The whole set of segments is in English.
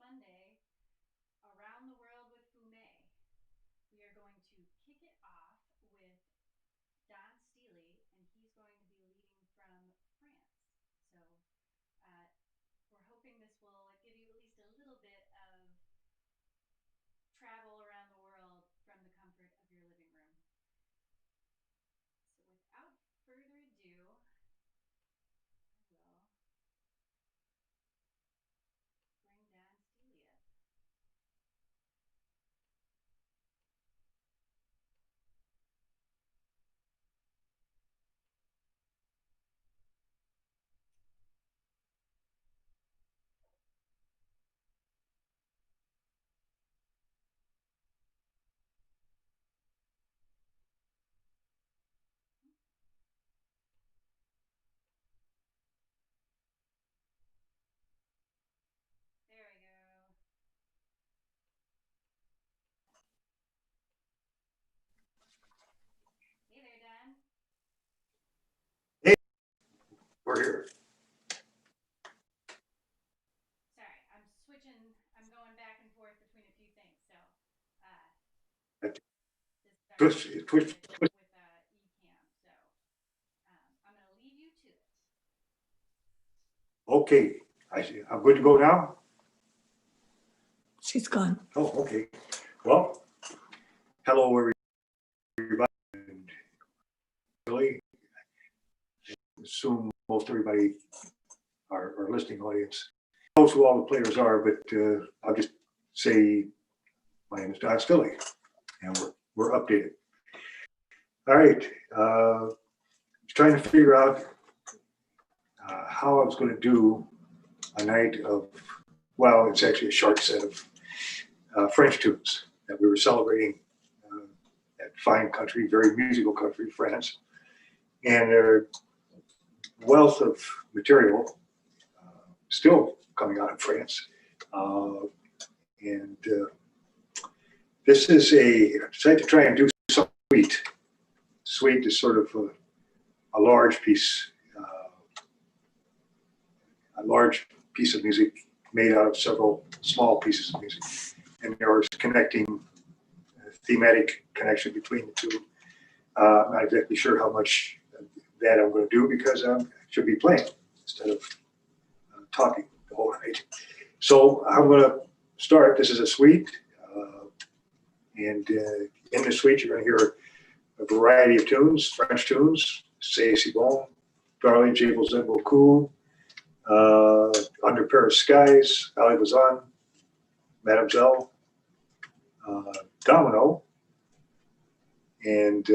Monday, Around the World with Fume. We are going to kick it off with Don Steely, and he's going to be leading from France. So uh, we're hoping this will give you at least a little bit of travel around the world from the comfort of your living room. So without further ado, I will bring Don Steely up. There we go. Hey there, Don. Hey, we're here. Sorry, I'm switching. I'm going back and forth between a few things. So this is our Twitch, first twitch. visit with eCam. So I'm going to leave you to it. Okay, I see. I'm good to go now. She's gone. Oh, okay. Well, hello everybody. And really, I assume most everybody, our listening audience, knows who all the players are, but I'll just say my name is Don Stilley, and we're updated. All right. Trying to figure out how I was going to do a night of, well, it's actually a short set of French tunes that we were celebrating that fine country, very musical country, France. And their wealth of material still coming out of France. And this is I decided to try and do something sweet. Sweet is sort of a large piece, a large piece of music made out of several small pieces of music. And there was connecting thematic connection between the two. I'm not exactly sure how much that I'm going to do because I should be playing instead of talking the whole night. So I'm going to start. This is a suite. And in the suite, you're going to hear a variety of tunes, French tunes, C'est si bon, Darling, Je vous aime beaucoup, Under Paris Skies, Ali Bazan, Mademoiselle, Domino, and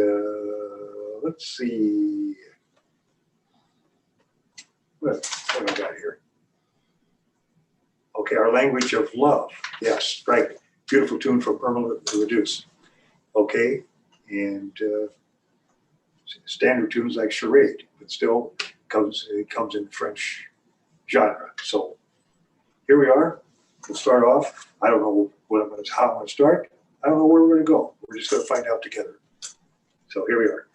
let's see, what do I got here? Okay, Our Language of Love. Yes, right. Beautiful tune from Irma Reduce. Okay, and standard tunes like Charade, but still it comes in French genre. So here we are. We'll start off. I don't know how I'm going to start. I don't know where we're going to go. We're just going to find out together. So here we are.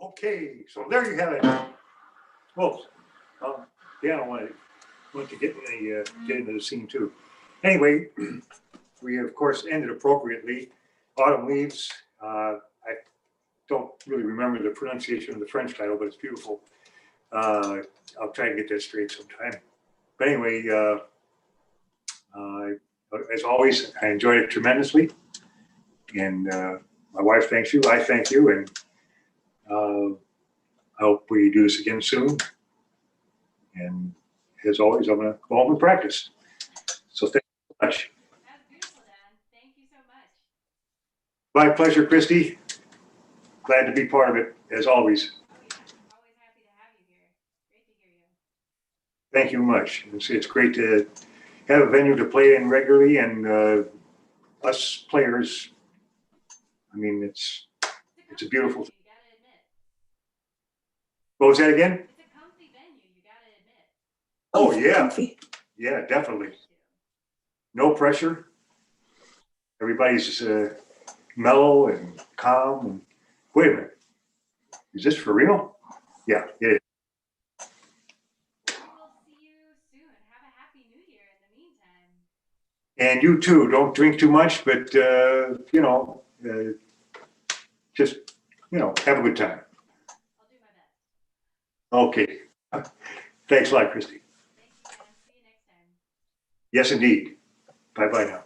Okay, so there you have it. Whoops. Yeah, I want to get into the scene too. Anyway, we of course ended appropriately. Autumn Leaves. I don't really remember the pronunciation of the French title, but it's beautiful. I'll try and get that straight sometime. But anyway, as always, I enjoyed it tremendously. And my wife thanks you. I thank you. And I hope we do this again soon. And as always, I'm going to go home and practice. So thank you so much. That was beautiful, Dan. Thank you so much. My pleasure, Christy. Glad to be part of it, as always. Oh, yeah. Always happy to have you here. Great to hear you. Thank you much. It's great to have a venue to play in regularly, and us players, I mean, it's a beautiful thing. You gotta admit. What was that again? It's a comfy venue, you gotta admit. Oh, yeah. Yeah, definitely. No pressure. Everybody's mellow and calm. And wait a minute. Is this for real? Yeah, it is. We will see you soon. Have a happy new year in the meantime. And you too. Don't drink too much, but, just, have a good time. I'll do my best. Okay. Thanks a lot, Christy. Thank you, Dan. See you next time. Yes, indeed. Bye-bye now.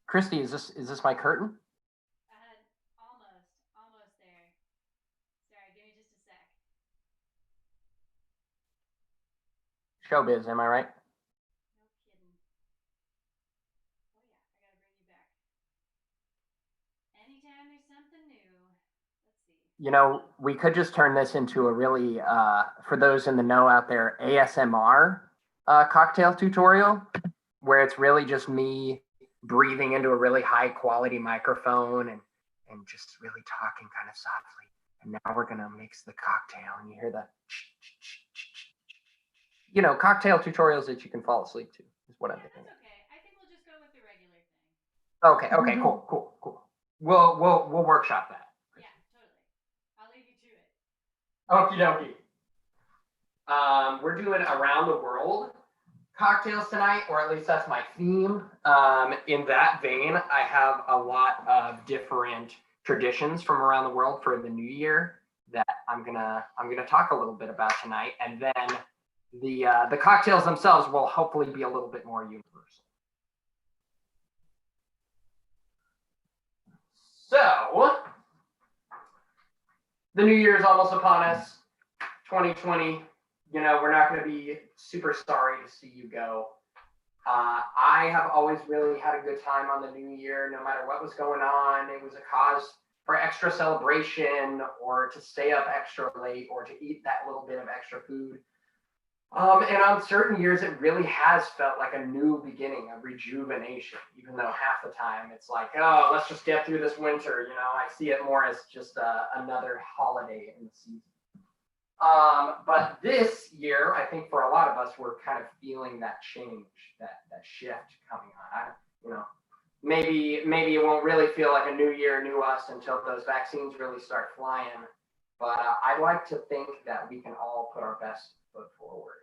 Christy, is this my curtain? Almost there. Sorry, give me just a sec. Showbiz, am I right? No kidding. Oh yeah, I gotta bring you back. Anytime there's something new. Let's see. We could just turn this into a really, for those in the know out there, ASMR cocktail tutorial, where it's really just me breathing into a really high quality microphone and just really talking kind of softly. And now we're gonna mix the cocktail, and you hear the, cocktail tutorials that you can fall asleep to is what I'm thinking. That's okay. I think we'll just go with the regular thing. Okay, cool. We'll workshop that. Yeah, totally. I'll leave you to it. Okie dokie. We're doing around the world cocktails tonight, or at least that's my theme. In that vein, I have a lot of different traditions from around the world for the new year that I'm gonna talk a little bit about tonight, and then the cocktails themselves will hopefully be a little bit more universal. So the new year is almost upon us. 2020. We're not going to be super sorry to see you go. I have always really had a good time on the new year, no matter what was going on. It was a cause for extra celebration or to stay up extra late or to eat that little bit of extra food. And on certain years, it really has felt like a new beginning, a rejuvenation, even though half the time it's like, oh, let's just get through this winter. I see it more as just another holiday in the season. But this year, I think for a lot of us, we're kind of feeling that change, that shift coming on. Maybe it won't really feel like a new year, new us until those vaccines really start flying. But I'd like to think that we can all put our best foot forward.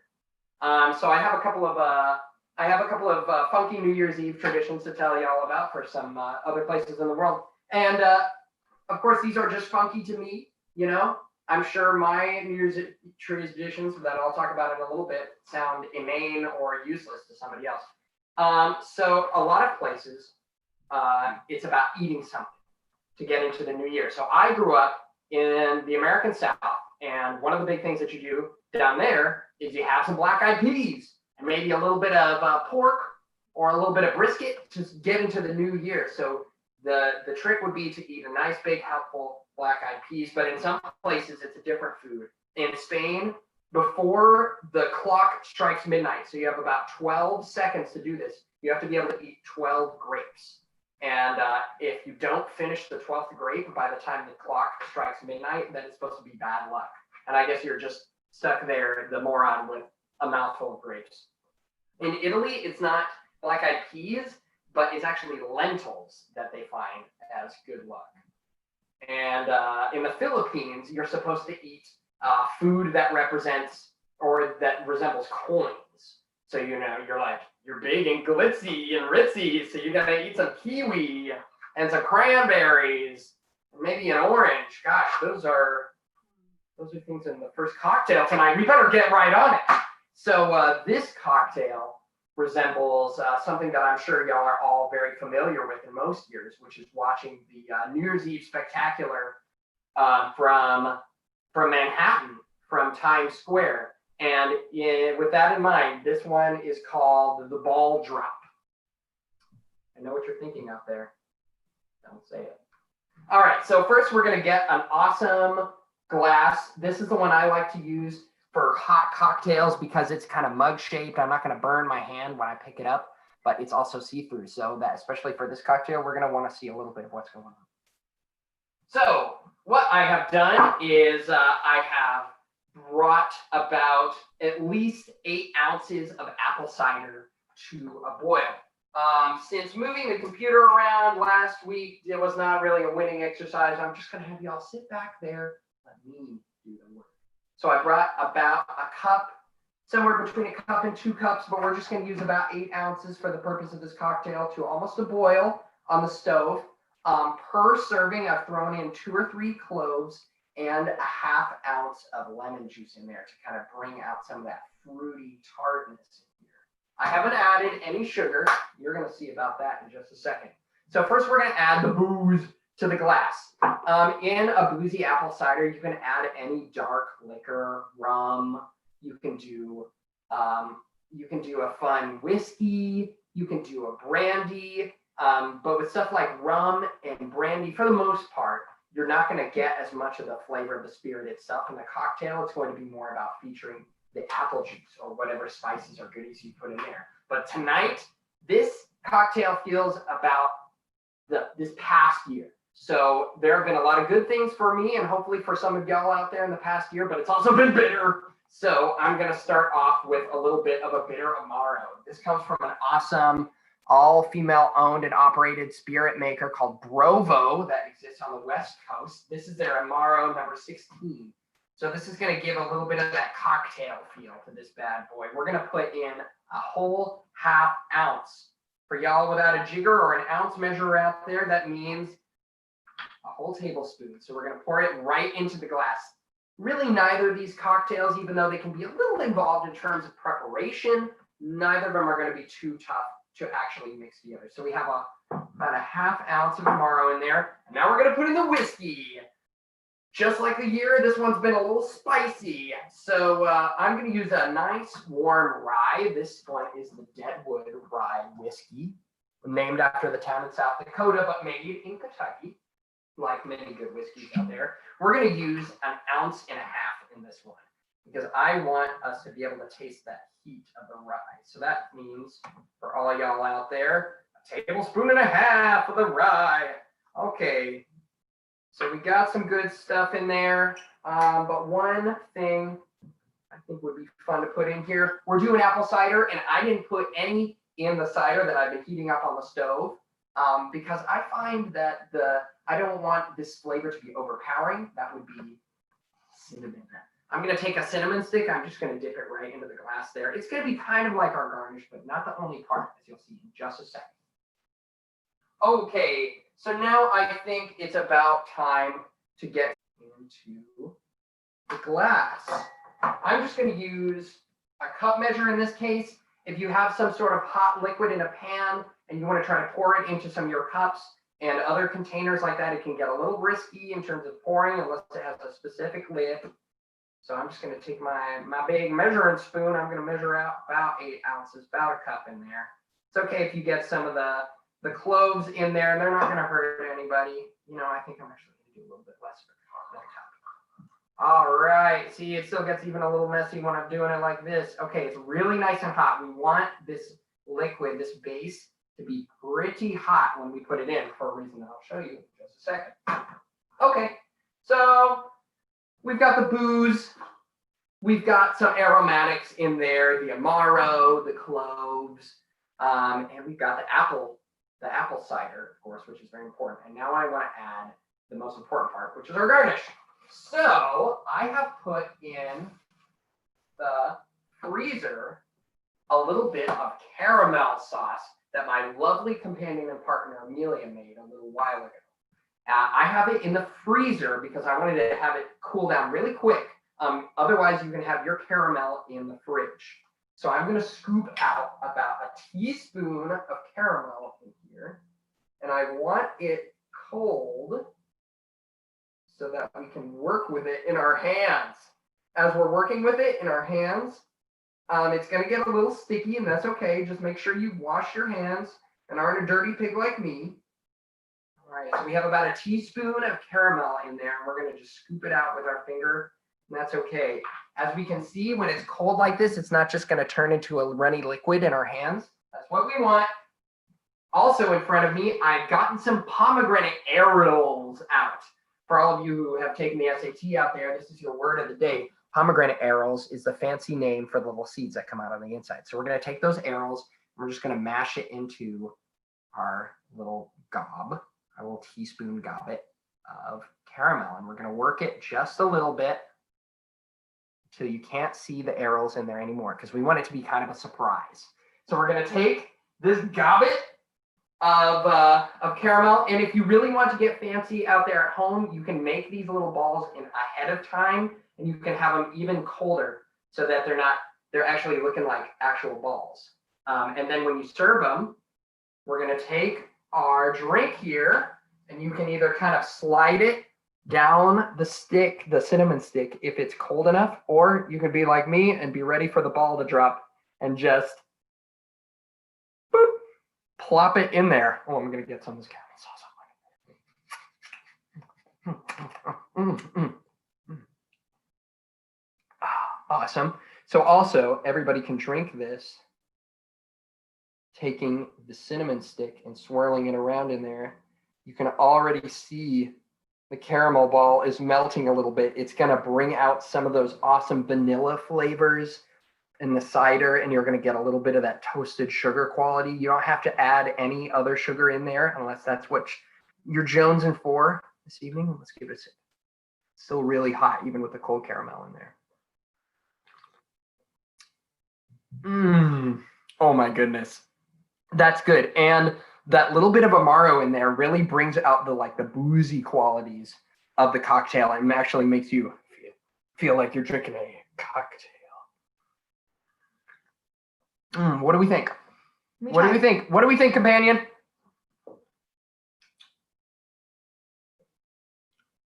So I have a couple of funky New Year's Eve traditions to tell you all about for some other places in the world. And of course, these are just funky to me. I'm sure my New Year's traditions that I'll talk about in a little bit sound inane or useless to somebody else. So a lot of places, it's about eating something to get into the new year. So I grew up in the American South, and one of the big things that you do down there is you have some black-eyed peas and maybe a little bit of pork or a little bit of brisket to get into the new year. So the trick would be to eat a nice big helpful black-eyed peas, but in some places it's a different food. In Spain, before the clock strikes midnight, so you have about 12 seconds to do this, you have to be able to eat 12 grapes. And if you don't finish the 12th grape by the time the clock strikes midnight, then it's supposed to be bad luck. And I guess you're just stuck there, the moron, with a mouthful of grapes. In Italy, it's not black-eyed peas, but it's actually lentils that they find as good luck. And in the Philippines, you're supposed to eat food that represents or that resembles coins. So, you're big and glitzy and ritzy, so you gotta eat some kiwi and some cranberries, maybe an orange. Gosh, those are things in the first cocktail tonight. We better get right on it. So this cocktail resembles something that I'm sure y'all are all very familiar with in most years, which is watching the New Year's Eve spectacular from Manhattan, from Times Square. And with that in mind, this one is called the ball drop. I know what you're thinking out there. Don't say it. All right, so first we're gonna get an awesome glass. This is the one I like to use for hot cocktails because it's kind of mug shaped. I'm not gonna burn my hand when I pick it up, but it's also see-through. So that, especially for this cocktail, we're gonna wanna see a little bit of what's going on. So what I have done is I have brought about at least 8 ounces of apple cider to a boil. Since moving the computer around last week, it was not really a winning exercise. I'm just gonna have y'all sit back there, let me do the work. So I brought about a cup, somewhere between a cup and 2 cups, but we're just gonna use about 8 ounces for the purpose of this cocktail to almost a boil on the stove. Per serving, I've thrown in 2 or 3 cloves and a 1/2 ounce of lemon juice in there to kind of bring out some of that fruity tartness in here. I haven't added any sugar. You're going to see about that in just a second. So first we're going to add the booze to the glass. In a boozy apple cider, you can add any dark liquor, rum. You can do a fun whiskey. You can do a brandy. But with stuff like rum and brandy, for the most part, you're not going to get as much of the flavor of the spirit itself in the cocktail. It's going to be more about featuring the apple juice or whatever spices or goodies you put in there. But tonight, this cocktail feels about this past year. So there have been a lot of good things for me and hopefully for some of y'all out there in the past year, but it's also been bitter. So I'm going to start off with a little bit of a bitter Amaro. This comes from an awesome all-female owned and operated spirit maker called Brovo that exists on the West Coast. This is their Amaro number 16. So this is going to give a little bit of that cocktail feel to this bad boy. We're going to put in a whole 1/2 ounce. For y'all without a jigger or an ounce measure out there, that means a whole tablespoon. So we're going to pour it right into the glass. Really, neither of these cocktails, even though they can be a little involved in terms of preparation, neither of them are going to be too tough to actually mix together. So we have about a 1/2 ounce of Amaro in there. And now we're going to put in the whiskey. Just like the year, this one's been a little spicy. So I'm going to use a nice warm rye. This one is the Deadwood Rye Whiskey, named after the town in South Dakota, but made in Kentucky. like many good whiskeys out there, we're going to use 1.5 ounces in this one because I want us to be able to taste that heat of the rye. So that means for all y'all out there, 1.5 tablespoons of the rye. Okay, so we got some good stuff in there, but one thing I think would be fun to put in here, we're doing apple cider, and I didn't put any in the cider that I've been heating up on the stove because I find that I don't want this flavor to be overpowering. That would be cinnamon. I'm going to take a cinnamon stick. I'm just going to dip it right into the glass there. It's going to be kind of like our garnish, but not the only part, as you'll see in just a second. Okay, so now I think it's about time to get into the glass. I'm just going to use a cup measure in this case. If you have some sort of hot liquid in a pan and you want to try to pour it into some of your cups and other containers like that, it can get a little risky in terms of pouring unless it has a specific lid. So I'm just going to take my big measuring spoon. I'm going to measure out about 8 ounces, about a cup in there. It's okay if you get some of the cloves in there. They're not going to hurt anybody. You know, I think I'm actually going to do a little bit less than a cup. All right, see, it still gets even a little messy when I'm doing it like this. Okay, it's really nice and hot. We want this liquid, this base, to be pretty hot when we put it in for a reason that I'll show you in just a second. Okay, so we've got the booze. We've got some aromatics in there, the amaro, the cloves, and we've got the apple cider, of course, which is very important. And now I want to add the most important part, which is our garnish. So I have put in the freezer a little bit of caramel sauce that my lovely companion and partner Amelia made a little while ago. I have it in the freezer because I wanted to have it cool down really quick. Otherwise, you can have your caramel in the fridge. So I'm going to scoop out about a teaspoon of caramel in here, and I want it cold so that we can work with it in our hands. As we're working with it in our hands, it's going to get a little sticky, and that's okay. Just make sure you wash your hands and aren't a dirty pig like me. All right, so we have about a teaspoon of caramel in there, and we're going to just scoop it out with our finger, and that's okay. As we can see, when it's cold like this, it's not just going to turn into a runny liquid in our hands. That's what we want. Also in front of me, I've gotten some pomegranate arils out. For all of you who have taken the SAT out there, this is your word of the day. Pomegranate arils is the fancy name for the little seeds that come out on the inside. So we're going to take those arils, and we're just going to mash it into our little gob, our little teaspoon gobbet of caramel. And we're going to work it just a little bit until you can't see the arils in there anymore, because we want it to be kind of a surprise. So we're going to take this gobbet of caramel, and if you really want to get fancy out there at home, you can make these little balls in ahead of time, and you can have them even colder so that they're actually looking like actual balls. And then when you serve them, we're going to take our drink here, and you can either kind of slide it down the stick, the cinnamon stick, if it's cold enough, or you can be like me and be ready for the ball to drop and just boop, plop it in there. Oh, I'm going to get some of this caramel sauce. Awesome. So also, everybody can drink this, taking the cinnamon stick and swirling it around in there. You can already see the caramel ball is melting a little bit. It's going to bring out some of those awesome vanilla flavors in the cider, and you're going to get a little bit of that toasted sugar quality. You don't have to add any other sugar in there unless that's what you're jonesing for this evening. Let's give it a sip. It's still really hot, even with the cold caramel in there. Oh my goodness. That's good. And that little bit of amaro in there really brings out the boozy qualities of the cocktail and actually makes you feel like you're drinking a cocktail. What do we think? What do we think? What do we think, companion?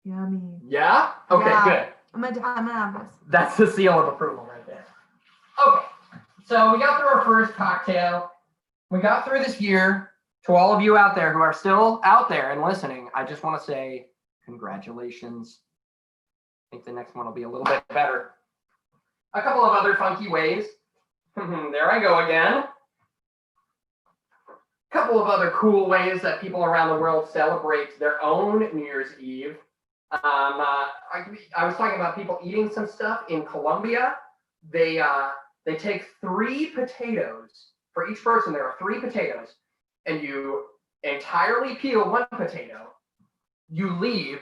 Yummy. Yeah? Okay, Yeah. good. I'm gonna have this. That's the seal of approval right there. Okay, so we got through our first cocktail. We got through this year. To all of you out there who are still out there and listening, I just want to say Congratulations. I think the next one will be a little bit better. A couple of other funky ways. There I go again. A couple of other cool ways that people around the world celebrate their own New Year's Eve. I was talking about people eating some stuff in Colombia. They take 3 potatoes. For each person, there are 3 potatoes, and you entirely peel 1 potato. You leave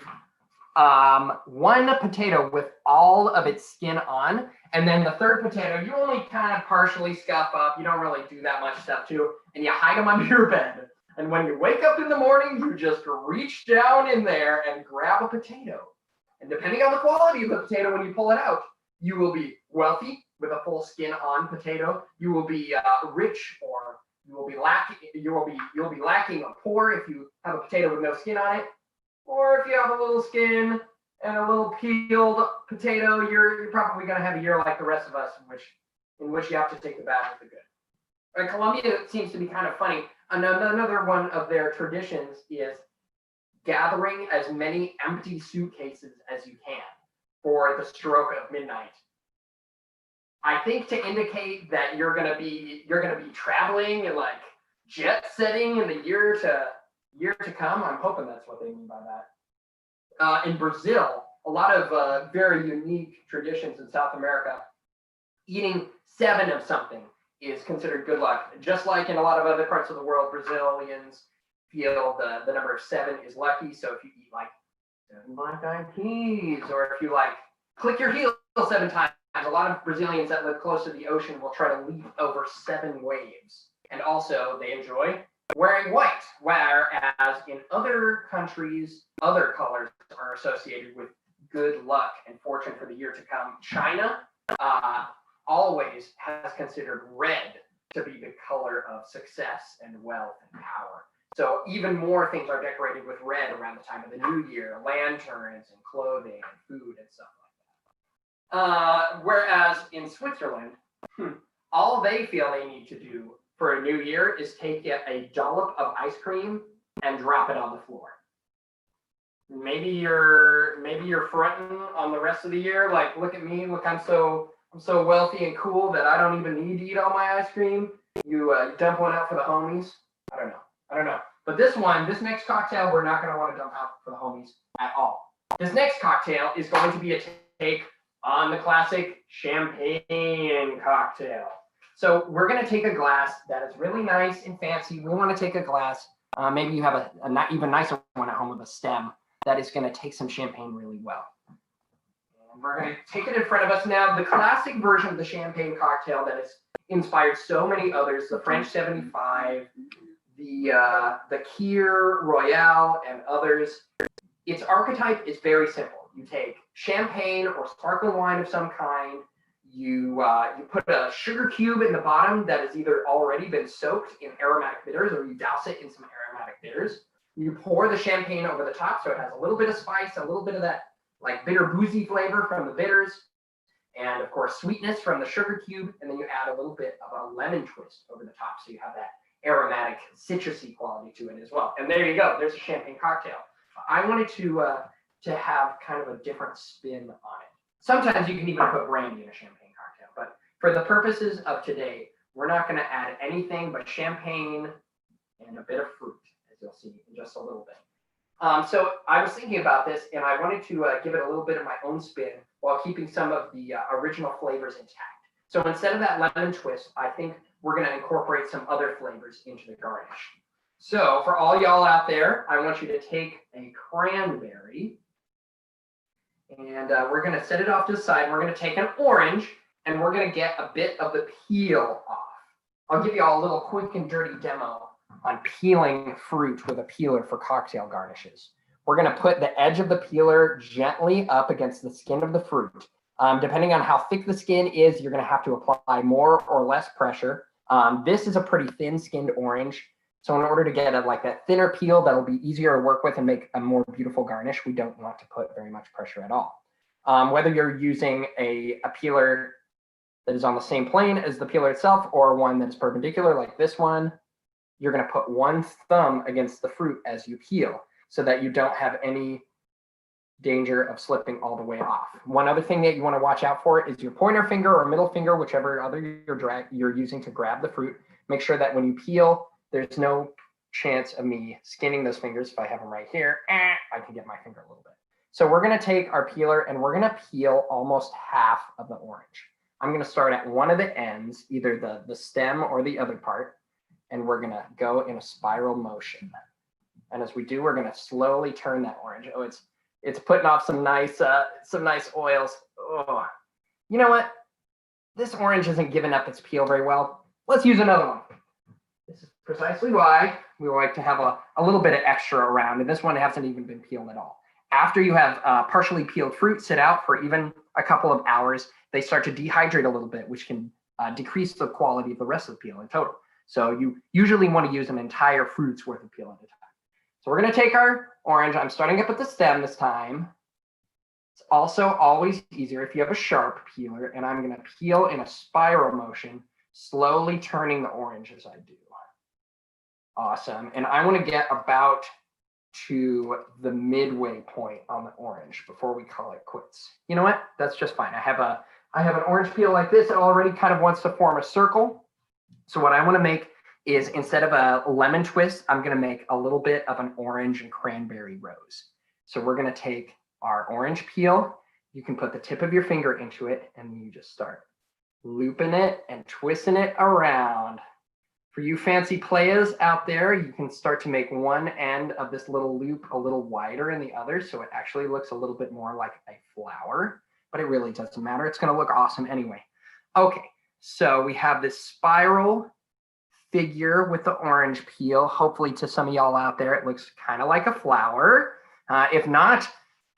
1 potato with all of its skin on, and then the 3rd potato you only kind of partially scuff up. You don't really do that much stuff to, and you hide them under your bed. And when you wake up in the morning, you just reach down in there and grab a potato. And depending on the quality of the potato, when you pull it out, you will be wealthy with a full skin on potato. You will be rich, or you will be lacking or poor if you have a potato with no skin on it. Or if you have a little skin and a little peeled potato, you're probably going to have a year like the rest of us, in which you have to take the bad with the good. And Colombia seems to be kind of funny. Another one of their traditions is gathering as many empty suitcases as you can for the stroke of midnight. I think to indicate that you're gonna be traveling and like jet setting in the year to come. I'm hoping that's what they mean by that. In Brazil, a lot of very unique traditions in South America. Eating 7 of something is considered good luck. Just like in a lot of other parts of the world, Brazilians feel the number of 7 is lucky. So if you eat like 7 black-eyed peas, or if you like click your heels 7 times, a lot of Brazilians that live close to the ocean will try to leap over 7 waves. And also they enjoy wearing white, whereas in other countries, other colors are associated with good luck and fortune for the year to come. China always has considered red to be the color of success and wealth and power. So even more things are decorated with red around the time of the new year, lanterns and clothing and food and stuff like that. Whereas in Switzerland, all they feel they need to do for a new year is take a dollop of ice cream and drop it on the floor. Maybe you're fronting on the rest of the year, like, look at me, look, I'm so wealthy and cool that I don't even need to eat all my ice cream. You dump one out for the homies. I don't know. But this next cocktail, we're not going to want to dump out for the homies at all. This next cocktail is going to be a take on the classic champagne cocktail. So we're going to take a glass that is really nice and fancy. We want to take a glass. Maybe you have a even nicer one at home with a stem that is going to take some champagne really well. And we're going to take it in front of us now. The classic version of the champagne cocktail that has inspired so many others, the French 75, the Kir Royale, and others. Its archetype is very simple. You take champagne or sparkling wine of some kind. You put a sugar cube in the bottom that has either already been soaked in aromatic bitters, or you douse it in some aromatic bitters. You pour the champagne over the top so it has a little bit of spice, a little bit of that like bitter boozy flavor from the bitters, and of course sweetness from the sugar cube, and then you add a little bit of a lemon twist over the top so you have that aromatic citrusy quality to it as well. And there you go, there's a champagne cocktail. I wanted to have kind of a different spin on it. Sometimes you can even put brandy in a champagne cocktail, but for the purposes of today, we're not going to add anything but champagne and a bit of fruit, as you'll see in just a little bit. So I was thinking about this, and I wanted to give it a little bit of my own spin while keeping some of the original flavors intact. So instead of that lemon twist, I think we're going to incorporate some other flavors into the garnish. So for all y'all out there, I want you to take a cranberry, and we're going to set it off to the side. We're going to take an orange, and we're going to get a bit of the peel off. I'll give you all a little quick and dirty demo on peeling fruit with a peeler for cocktail garnishes. We're going to put the edge of the peeler gently up against the skin of the fruit. Depending on how thick the skin is, you're going to have to apply more or less pressure. This is a pretty thin-skinned orange. So in order to get that thinner peel that'll be easier to work with and make a more beautiful garnish, we don't want to put very much pressure at all. Whether you're using a peeler that is on the same plane as the peeler itself, or one that's perpendicular like this one, you're going to put one thumb against the fruit as you peel so that you don't have any danger of slipping all the way off. One other thing that you want to watch out for is your pointer finger or middle finger, whichever other you're using to grab the fruit. Make sure that when you peel, there's no chance of me skinning those fingers. If I have them right here, I can get my finger a little bit. So we're going to take our peeler and we're going to peel almost half of the orange. I'm going to start at one of the ends, either the stem or the other part, and we're going to go in a spiral motion. And as we do, we're going to slowly turn that orange. Oh, it's putting off some nice oils. Oh, you know what? This orange isn't giving up its peel very well. Let's use another one. This is precisely why we like to have a little bit of extra around, and this one hasn't even been peeled at all. After you have partially peeled fruit sit out for even a couple of hours, they start to dehydrate a little bit, which can decrease the quality of the rest of the peel in total. So you usually want to use an entire fruit's worth of peel at a time. So we're going to take our orange. I'm starting up at the stem this time. It's also always easier if you have a sharp peeler, and I'm going to peel in a spiral motion, slowly turning the orange as I do. Awesome. And I want to get about to the midway point on the orange before we call it quits. You know what? That's just fine. I have an orange peel like this. It already kind of wants to form a circle. So what I want to make is, instead of a lemon twist, I'm going to make a little bit of an orange and cranberry rose. So we're going to take our orange peel. You can put the tip of your finger into it, and you just start looping it and twisting it around. For you fancy players out there, you can start to make one end of this little loop a little wider than the other, so it actually looks a little bit more like a flower, but it really doesn't matter. It's going to look awesome anyway. Okay, so we have this spiral figure with the orange peel. Hopefully to some of y'all out there, it looks kind of like a flower. If not,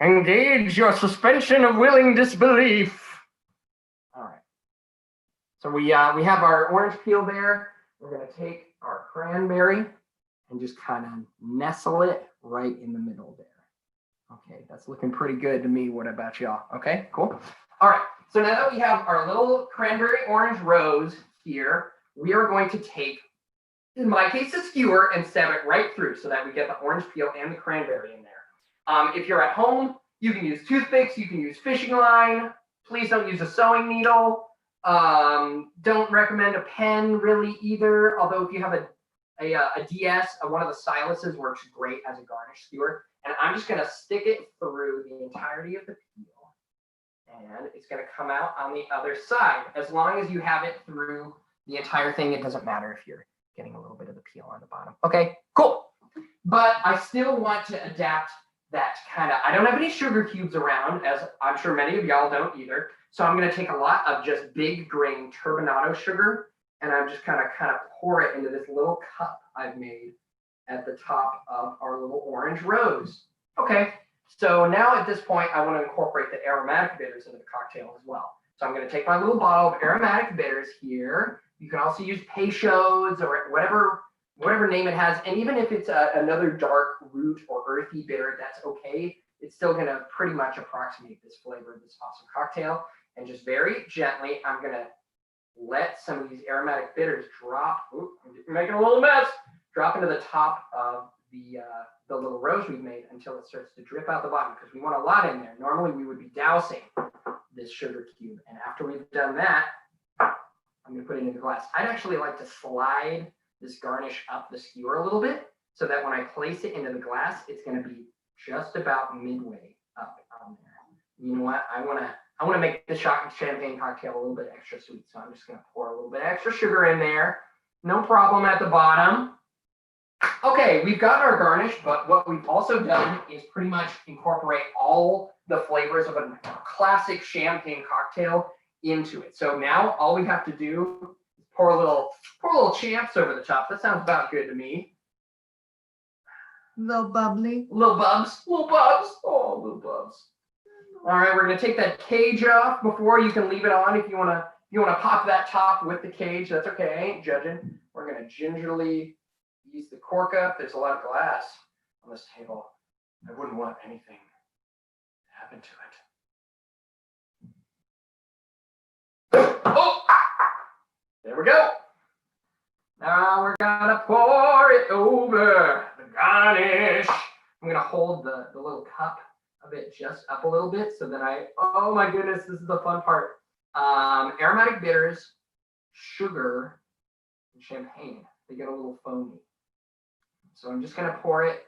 engage your suspension of willing disbelief. All right. So we have our orange peel there. We're going to take our cranberry and just kind of nestle it right in the middle there. Okay, that's looking pretty good to me. What about y'all? Okay, cool. All right, so now that we have our little cranberry orange rose here, we are going to take, in my case, a skewer and stab it right through so that we get the orange peel and the cranberry in there. If you're at home, you can use toothpicks, you can use fishing line. Please don't use a sewing needle. Don't recommend a pen really either, although if you have a DS, one of the styluses works great as a garnish skewer. And I'm just going to stick it through the entirety of the peel, and it's going to come out on the other side. As long as you have it through the entire thing, it doesn't matter if you're getting a little bit of the peel on the bottom. Okay, cool. But I still want to adapt that kind of, I don't have any sugar cubes around, as I'm sure many of y'all don't either. So I'm going to take a lot of just big grain turbinado sugar, and I'm just kind of pour it into this little cup I've made at the top of our little orange rose. Okay, so now at this point, I want to incorporate the aromatic bitters into the cocktail as well. So I'm going to take my little bottle of aromatic bitters here. You can also use Peychaud's or whatever name it has. And even if it's another dark root or earthy bitter, that's okay. It's still going to pretty much approximate this flavor of this awesome cocktail. And just very gently, I'm going to let some of these aromatic bitters drop. Ooh, I'm making a little mess. Drop into the top of the little rose we've made until it starts to drip out the bottom, because we want a lot in there. Normally, we would be dousing this sugar cube. And after we've done that, I'm going to put it in the glass. I'd actually like to slide this garnish up the skewer a little bit so that when I place it into the glass, it's going to be just about midway up on there. You know what? I want to make the champagne cocktail a little bit extra sweet. So I'm just going to pour a little bit extra sugar in there. No problem at the bottom. Okay, we've got our garnish, but what we've also done is pretty much incorporate all the flavors of a classic champagne cocktail into it. So now all we have to do is pour a little champs over the top. That sounds about good to me. Little bubbly. Little bubs. Oh, little bubs. All right, we're gonna take that cage off before. You can leave it on if you wanna pop that top with the cage. That's okay, I ain't judging. We're gonna gingerly ease the cork up. There's a lot of glass on this table. I wouldn't want anything to happen to it. Oh, there we go. Now we're gonna pour it over the garnish. I'm gonna hold the little cup of of it just up a little bit. So then oh my goodness, this is the fun part. Aromatic bitters, sugar, and champagne. They get a little foamy. So I'm just gonna pour it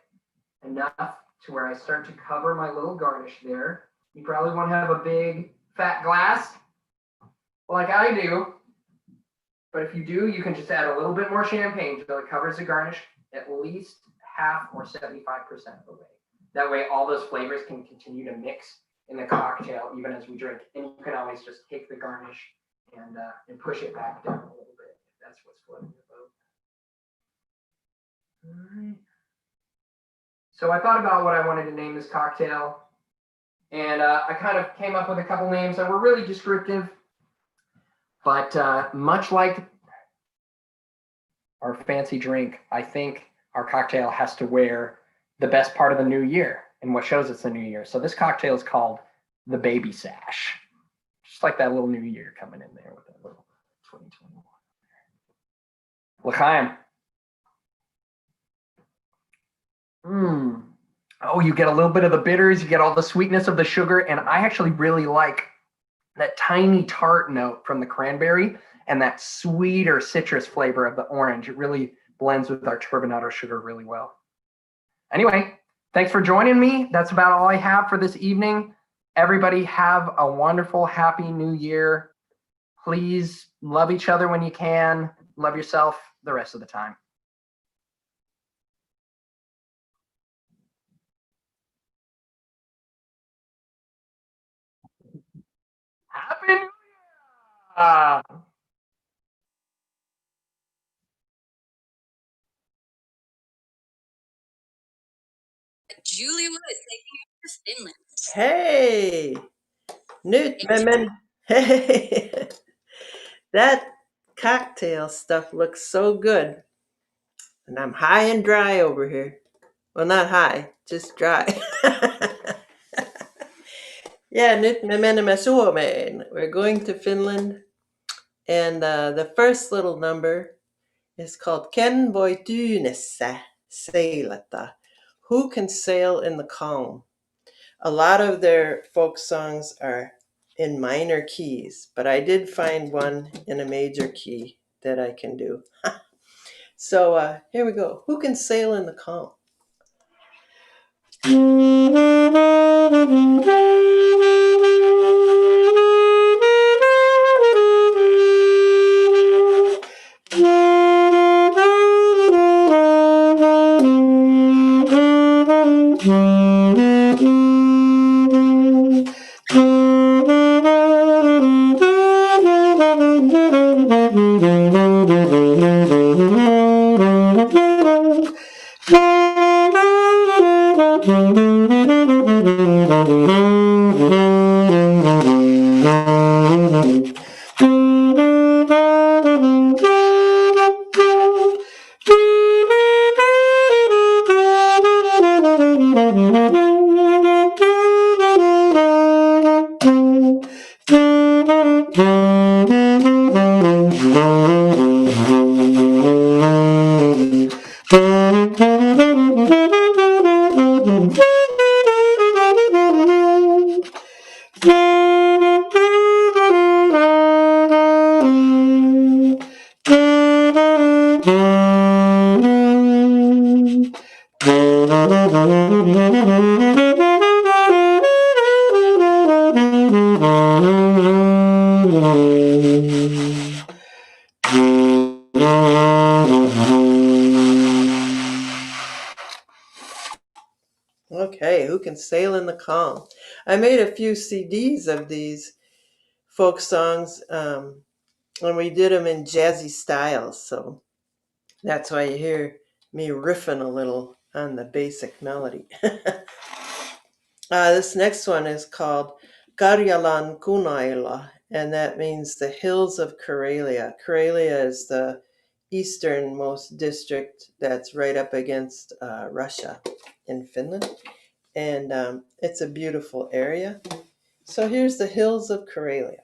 enough to where I start to cover my little garnish there. You probably won't have a big fat glass like I do. But if you do, you can just add a little bit more champagne until it covers the garnish at least half or 75% of the way. That way all those flavors can continue to mix in the cocktail even as we drink. And you can always just take the garnish and push it back down a little bit if that's what's floating your boat. All right. So I thought about what I wanted to name this cocktail. And I kind of came up with a couple names that were really descriptive. But much like our fancy drink, I think our cocktail has to wear the best part of the new year and what shows it's the new year. So this cocktail is called the Baby Sash. Just like that little new year coming in there with that little 2021. L'chaim. Oh, you get a little bit of the bitters, you get all the sweetness of the sugar, and I actually really like that tiny tart note from the cranberry and that sweeter citrus flavor of the orange. It really blends with our turbinado sugar really well. Anyway, thanks for joining me. That's about all I have for this evening. Everybody have a wonderful, happy new year. Please love each other when you can. Love yourself the rest of the time. Happy New Year! Julie Wood taking over Finland. Hey, Newt, hey, that cocktail stuff looks so good. And I'm high and dry over here. Well, not high, just dry. Yeah, nyt me menemme Suomeen. We're going to Finland. And the first little number is called Ken voi tyynessä seilata. Who can sail in the calm? A lot of their folk songs are in minor keys, but I did find one in a major key that I can do. So here we go. Who can sail in the calm? Okay, who can sail in the calm? I made a few CDs of these folk songs, and we did them in jazzy styles, so that's why you hear me riffing a little on the basic melody. This next one is called Karjalan Kunaila, and that means the hills of Karelia. Karelia is the easternmost district that's right up against Russia in Finland. And it's a beautiful area. So here's the hills of Karelia.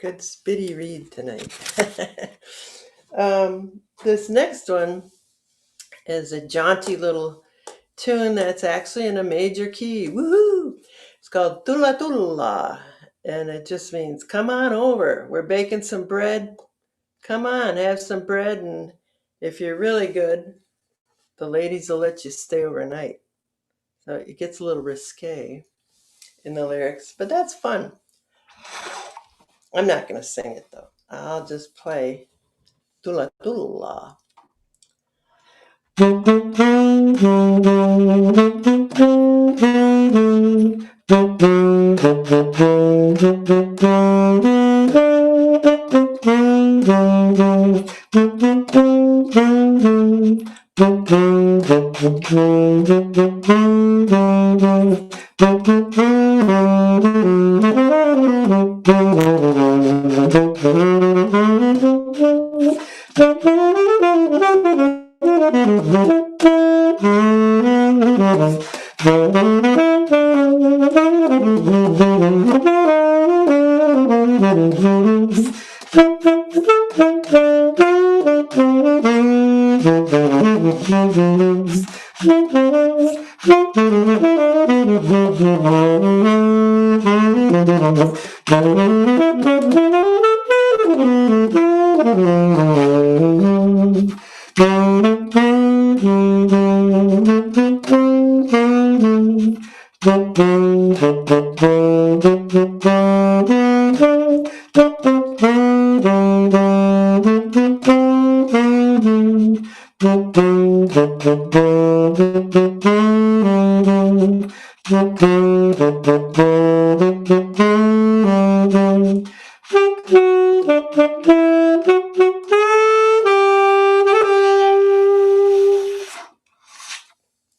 good spitty read tonight. This next one is a jaunty little tune that's actually in a major key. Woohoo! It's called Tula Tula, and it just means come on over. We're baking some bread. Come on, have some bread, and if you're really good, the ladies will let you stay overnight. So it gets a little risque in the lyrics, but that's fun. I'm not going to sing it though. I'll just play Tula Tula.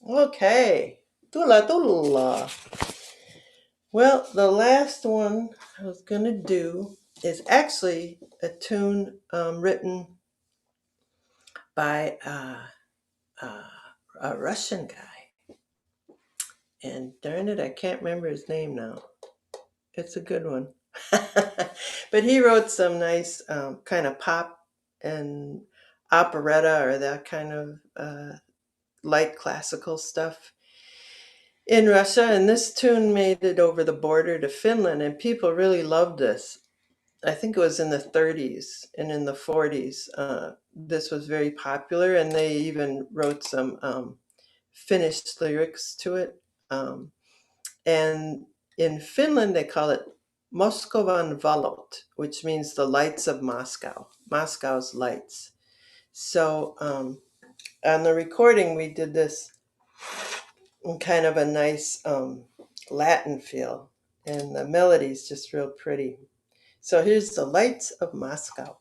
Okay, Tula Tula. Well, the last one I was going to do is actually a tune written by a Russian guy. And darn it, I can't remember his name now. It's a good one. But he wrote some nice kind of pop and operetta or that kind of light classical stuff in Russia. And this tune made it over the border to Finland, and people really loved this. I think it was in the 30s and in the 40s. This was very popular, and they even wrote some Finnish lyrics to it. And in Finland, they call it Moskovan valot, which means the lights of Moscow, Moscow's lights. So on the recording, we did this in kind of a nice Latin feel, and the melody's just real pretty. So here's the lights of Moscow.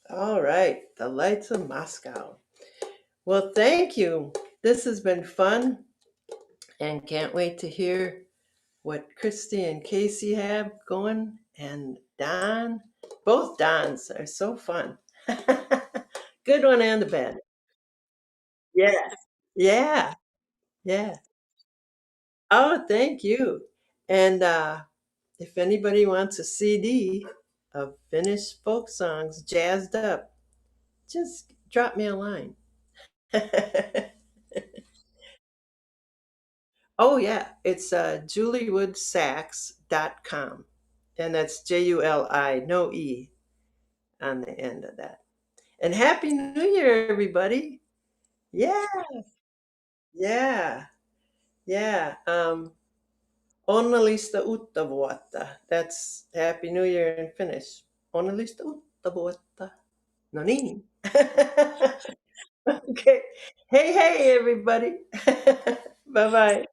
All right, the lights of Moscow. Well, thank you. This has been fun, and can't wait to hear what Christy and Casey have going, and Don. Both Dons are so fun. Good one and the bad. Yeah, yeah, yeah. Oh, thank you. And if anybody wants a CD of Finnish folk songs jazzed up, just drop me a line. Oh, yeah, it's juliewoodsax.com. And that's Juli, no E on the end of that. And Happy New Year, everybody. Yeah, yeah, yeah. Onnellista uutta vuotta. That's Happy New Year in Finnish. Onnellista uutta vuotta. No niin. Okay. Hey, hey, everybody. Bye-bye.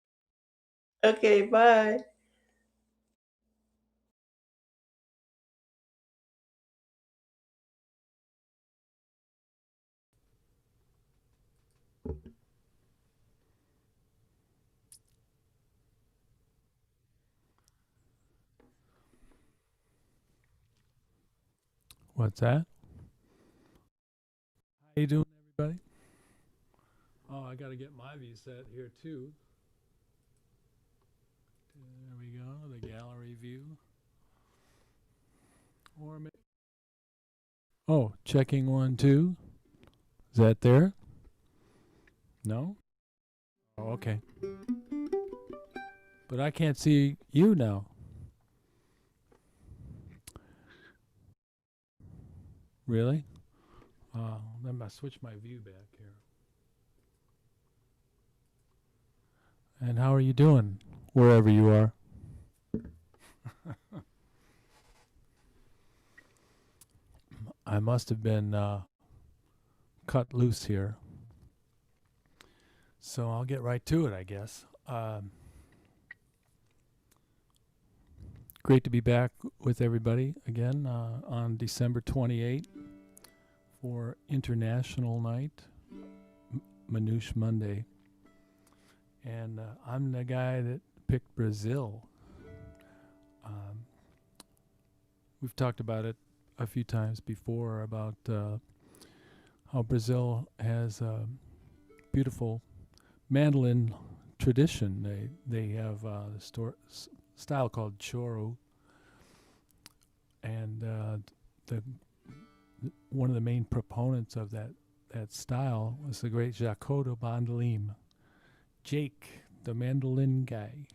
Okay, bye. What's that? How you doing, everybody? Oh, I got to get my view set here too. There we go, the gallery view. Or oh, checking 1, 2. Is that there? No. Oh, okay. But I can't see you now. Really? Then I switch my view back here. And how are you doing, wherever you are? I must have been cut loose here. So I'll get right to it, I guess. Great to be back with everybody again on December 28th for International Night, Manouche Monday. And I'm the guy that picked Brazil. We've talked about it a few times before about how Brazil has a beautiful mandolin tradition. They have a style called choro, and one of the main proponents of that style was the great Jaco de Bandolim, Jake, the mandolin guy.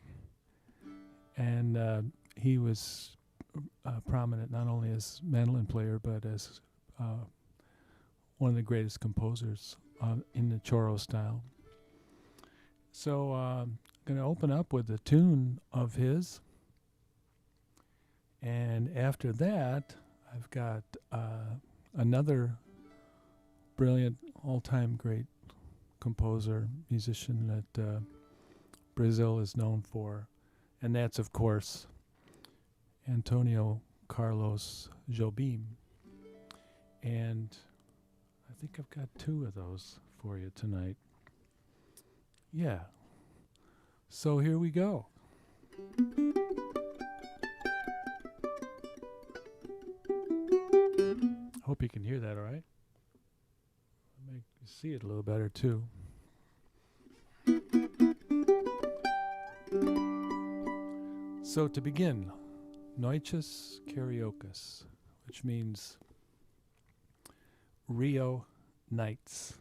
And he was prominent not only as mandolin player, but as one of the greatest composers in the choro style. So I'm going to open up with a tune of his. And after that, I've got another brilliant, all-time great composer, musician that Brazil is known for. And that's, of course, Antonio Carlos Jobim. And I think I've got two of those for you tonight. Yeah. So here we go. Hope you can hear that all right. Make you see it a little better too. So to begin, Noites Cariocas, which means Rio Nights.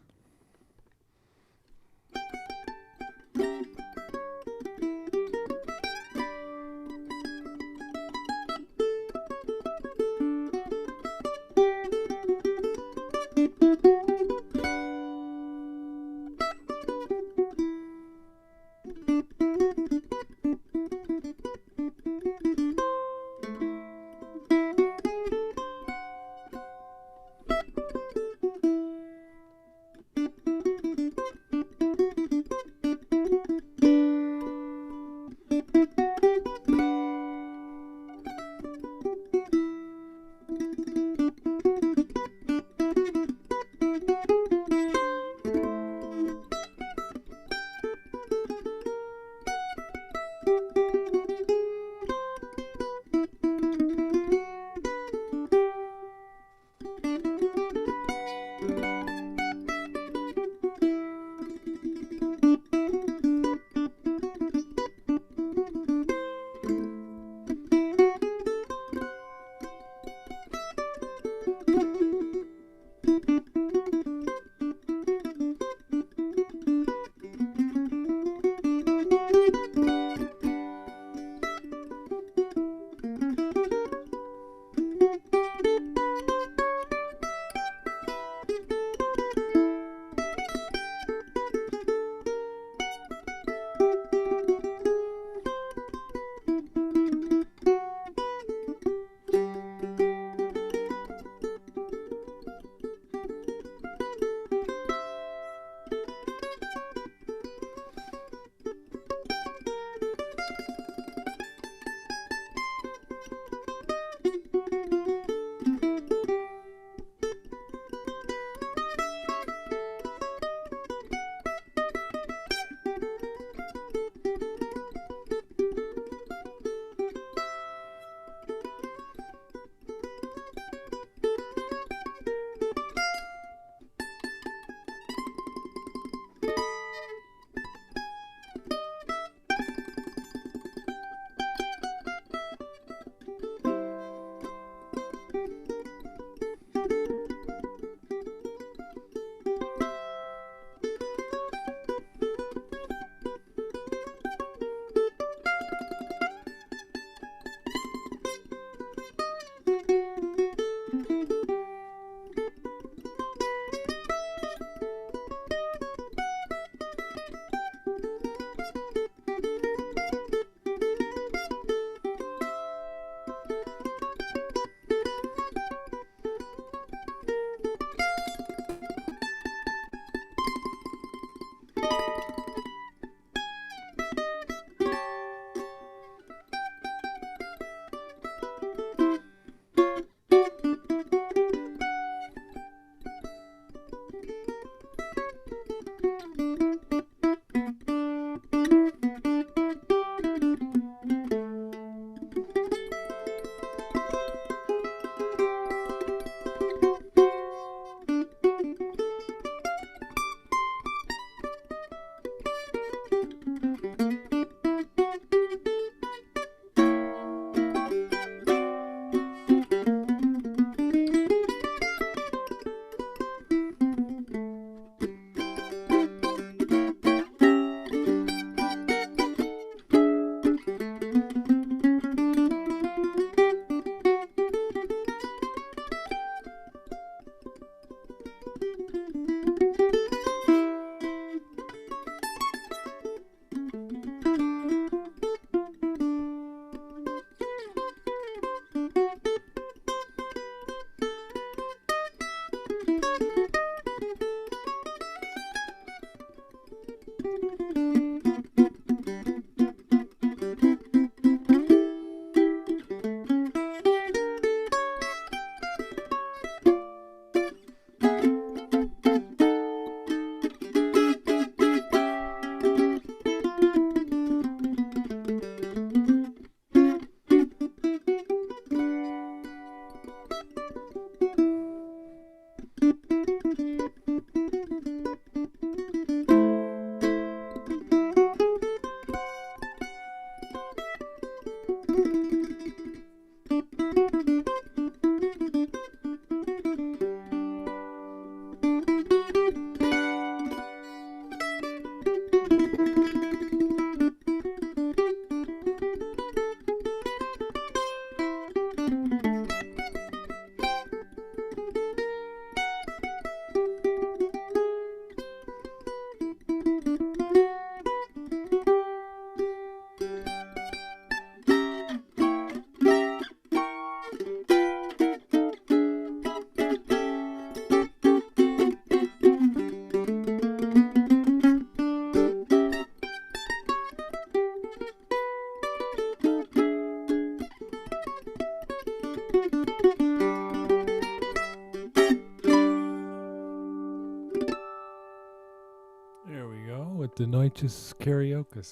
De Noites Karaoke.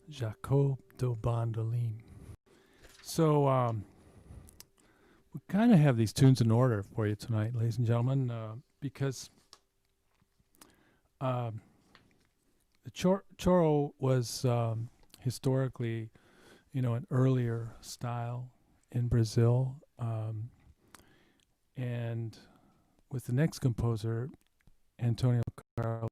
Jacob do Bandolim. So we kind of have these tunes in order for you tonight, ladies and gentlemen, because the choro was historically, an earlier style in Brazil, and with the next composer, Antonio Carlos.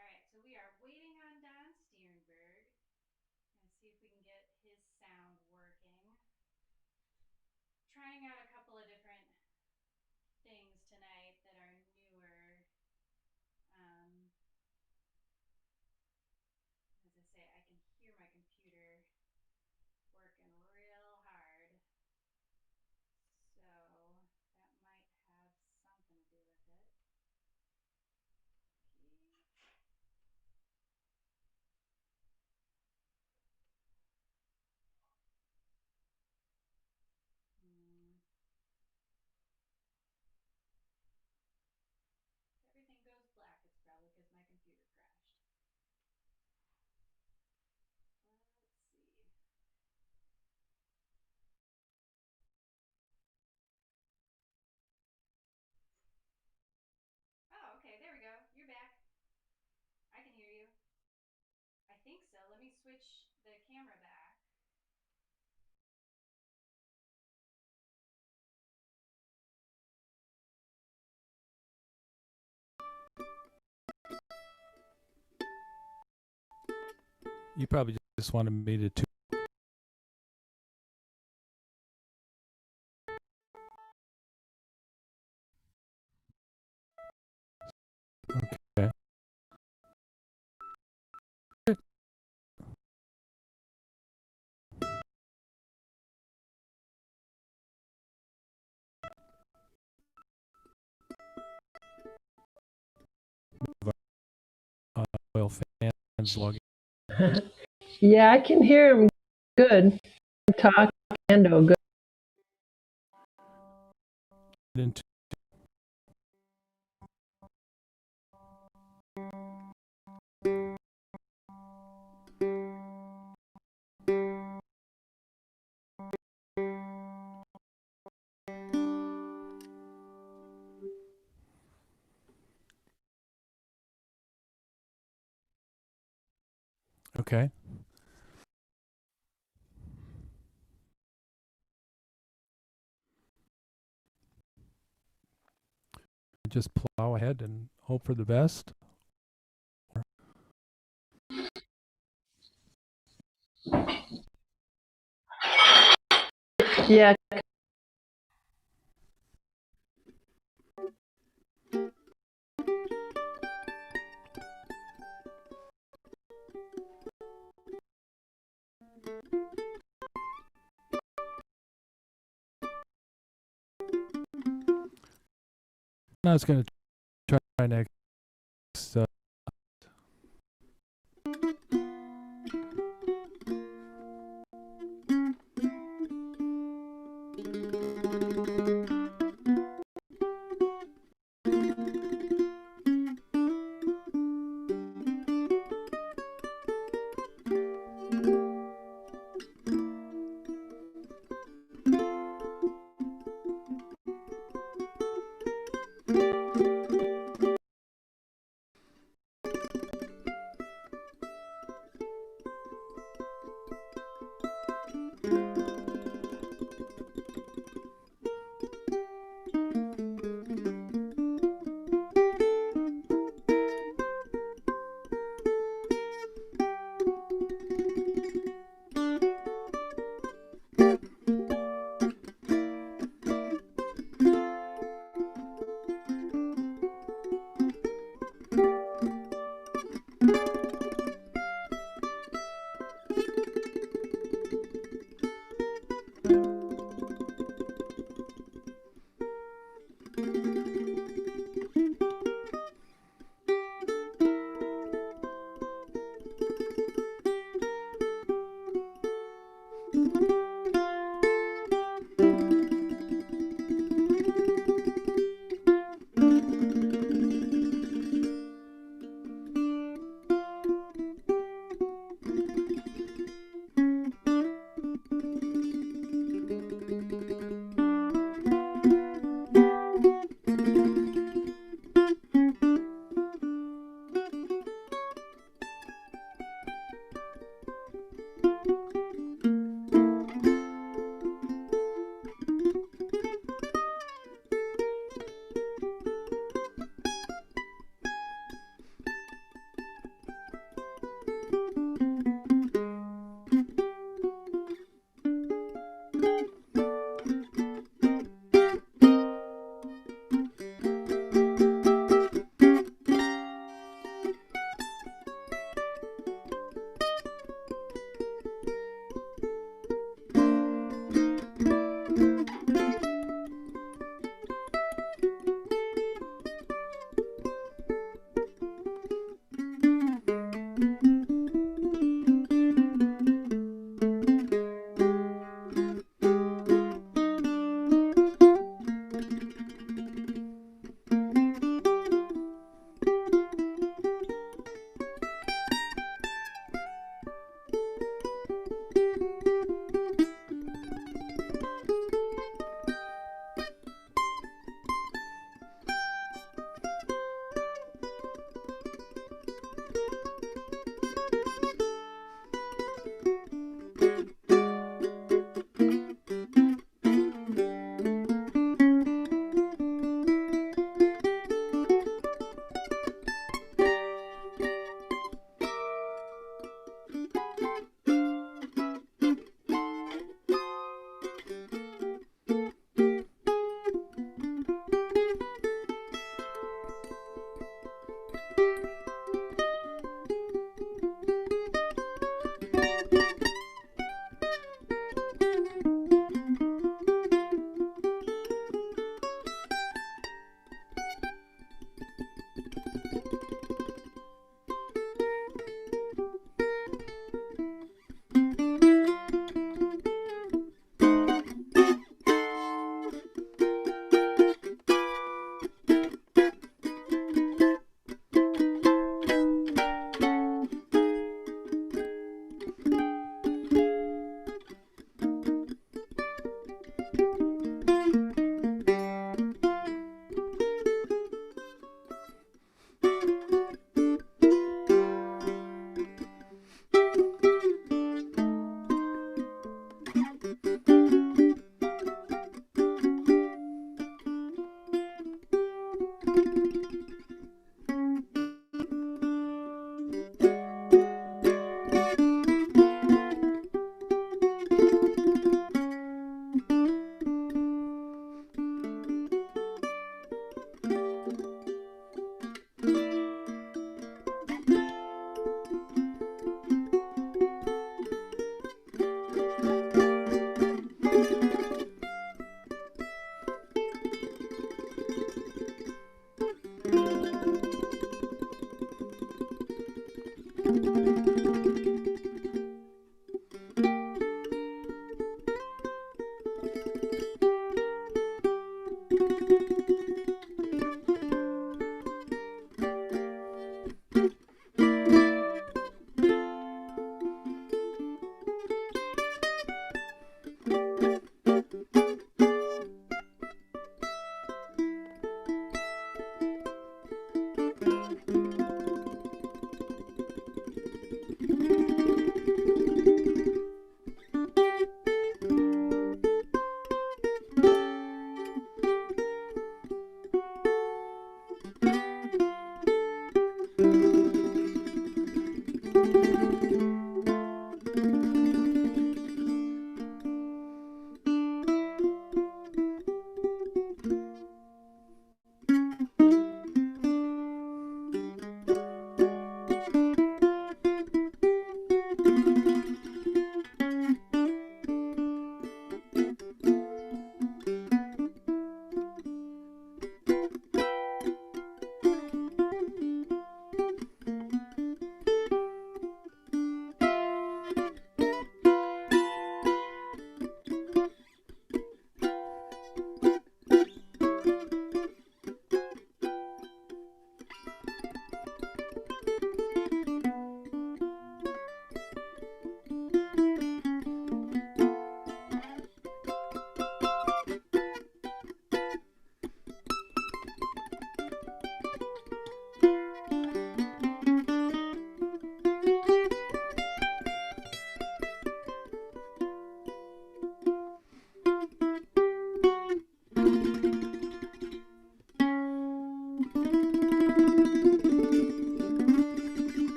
All right, so we are waiting on Don Stierenberg. Gonna see if we can get his sound working. Trying out a couple of different things tonight that are newer. Um, So let me switch the camera back. You probably just wanted me to tune. Okay. Oil fans logging Yeah, I can hear him good. Talk and good. into. Okay. Just plow ahead and hope for the best. Yeah. I was going to try next.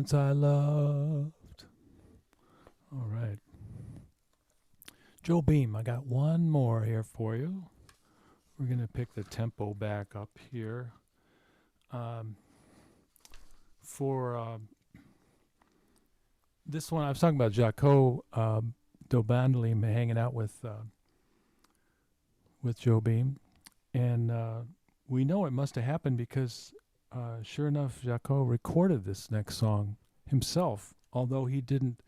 once I loved. All right. Jobim, I got one more here for you. We're going to pick the tempo back up here. For this one, I was talking about Jaco Dobandalim hanging out with Jobim. And we know it must have happened because sure enough, Jaco recorded this next song himself, although he didn't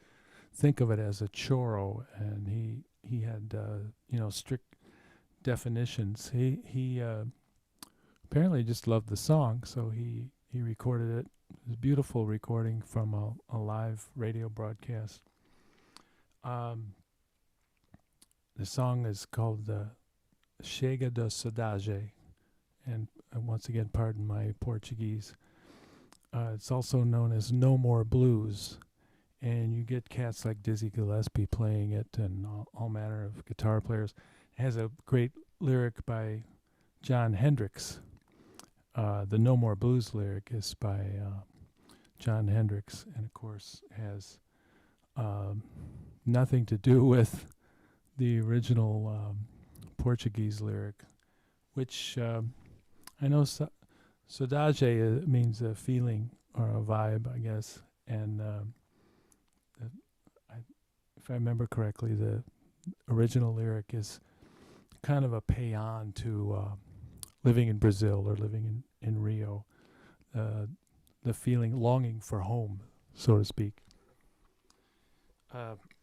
think of it as a choro, and he had strict definitions. He apparently just loved the song, so he recorded it. It was a beautiful recording from a live radio broadcast. The song is called Chega da Saudade, and once again, pardon my Portuguese. It's also known as No More Blues, and you get cats like Dizzy Gillespie playing it and all manner of guitar players. It has a great lyric by John Hendricks. The No More Blues lyric is by John Hendricks, and of course has nothing to do with the original Portuguese lyric, which I know saudade means a feeling or a vibe, I guess, and if I remember correctly, the original lyric is kind of a paean to living in Brazil or living in Rio, the feeling, longing for home, so to speak.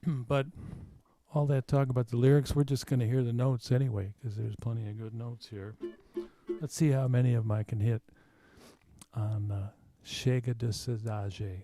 But all that talk about the lyrics, we're just going to hear the notes anyway, because there's plenty of good notes here. Let's see how many of them I can hit on Chega de Saudade.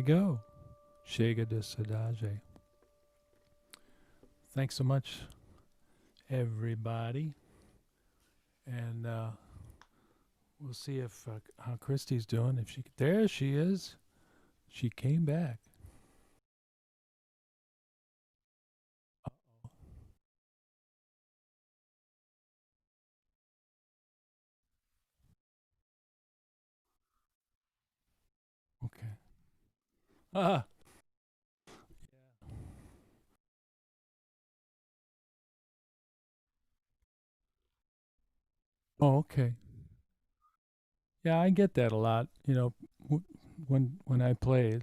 go. Chega de Saudade. Thanks so much, everybody. And we'll see if how Christy's doing. If she there she is. She came back. Okay. Ah. Oh, okay. Yeah, I get that a lot. You know, when I play,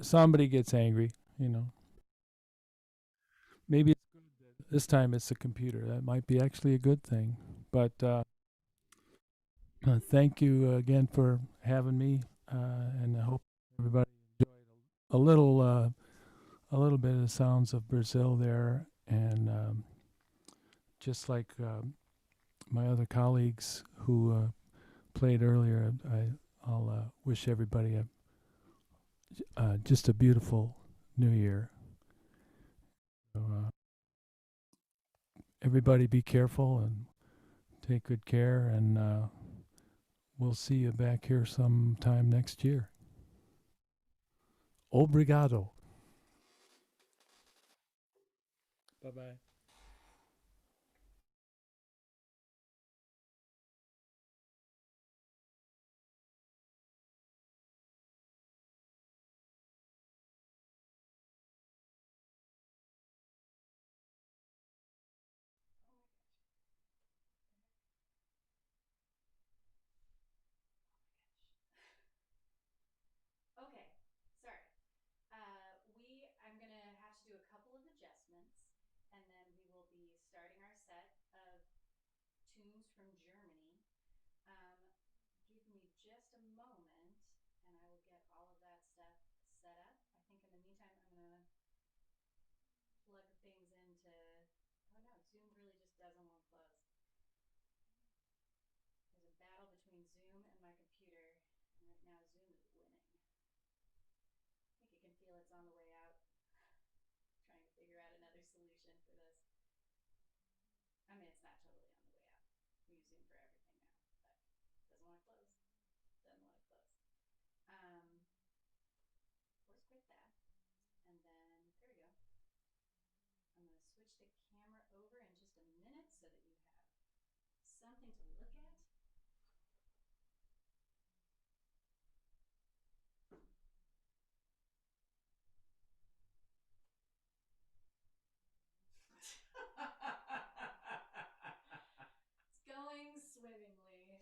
somebody gets angry. You know, maybe it's good that this time it's the computer. That might be actually a good thing. But thank you again for having me, and I hope everybody enjoyed a little bit of the sounds of Brazil there, and just like my other colleagues who played earlier, I'll wish everybody just a beautiful New Year. So, everybody be careful and take good care, and we'll see you back here sometime next year. Obrigado. Bye bye. Okay, sorry. I'm gonna have to do a couple of adjustments, and then we will be starting our set of tunes from Germany. Um, give me just a moment, and I will get all of that stuff set up. I think in the meantime, I'm gonna plug things into. Oh no, Zoom really just doesn't want to close. There's a battle between Zoom and my computer, and right now Zoom is winning. I think it can feel it's on the way out. Trying to figure out another solution for this. I mean, it's not totally on the way out. We use Zoom for everything now, but it doesn't want to close. Doesn't want to close. Of course, quit that. And then, there we go. I'm going to switch the camera over in just a minute so that you have something to look at. It's going swimmingly.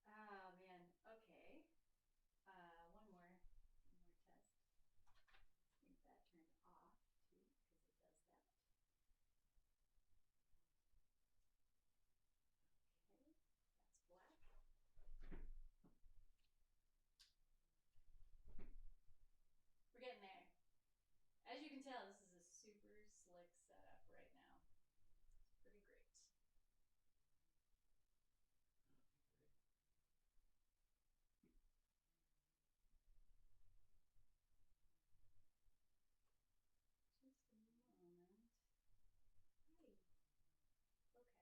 Oh man. Okay. One more test. I think that turned off too because it does that. Okay. That's black. We're getting there. As you can tell, this is a super slick setup right now. It's pretty great. Just a moment. Hey. Okay.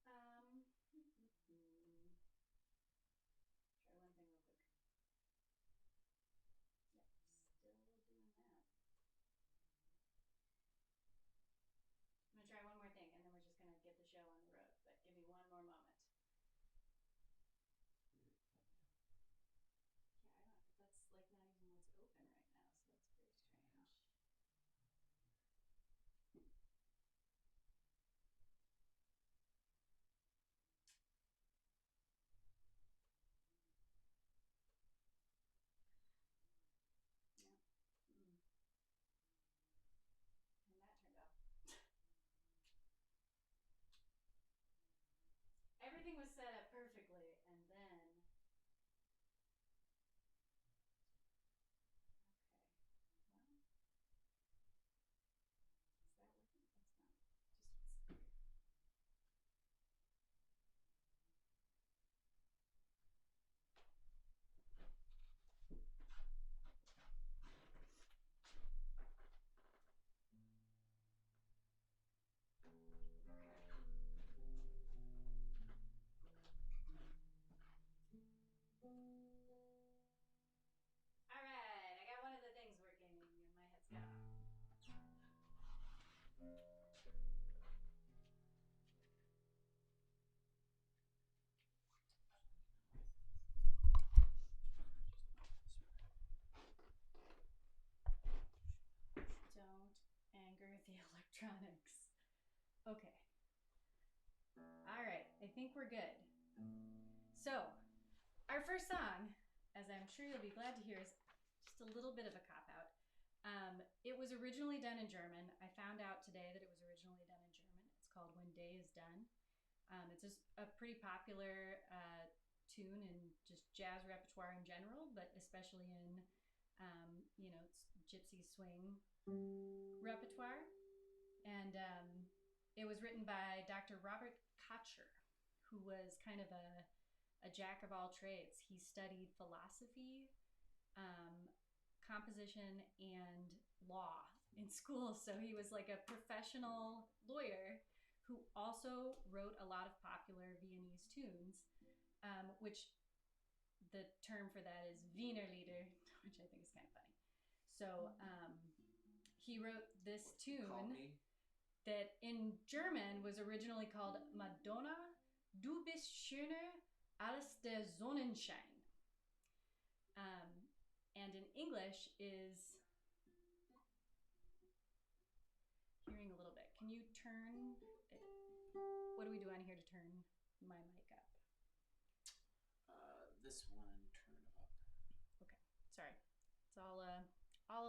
Try one thing real quick. Yep, still doing think we're good. So, our first song, as I'm sure you'll be glad to hear, is just a little bit of a cop-out. It was originally done in German. I found out today that it was originally done in German. It's called When Day Is Done. It's just a pretty popular tune in just jazz repertoire in general, but especially in, gypsy swing repertoire. And it was written by Dr. Robert Kocher, who was kind of a jack of all trades. He studied philosophy, composition, and law in school. So he was like a professional lawyer who also wrote a lot of popular Viennese tunes, which the term for that is Wienerlieder, which I think is kind of funny. So he wrote this tune that in German was originally called Madonna, du bist schöner als der Sonnenschein. And in English is, hearing a little bit. Can you turn, what do we do on here to turn my mic up? This one, turn up. Okay, sorry. It's all a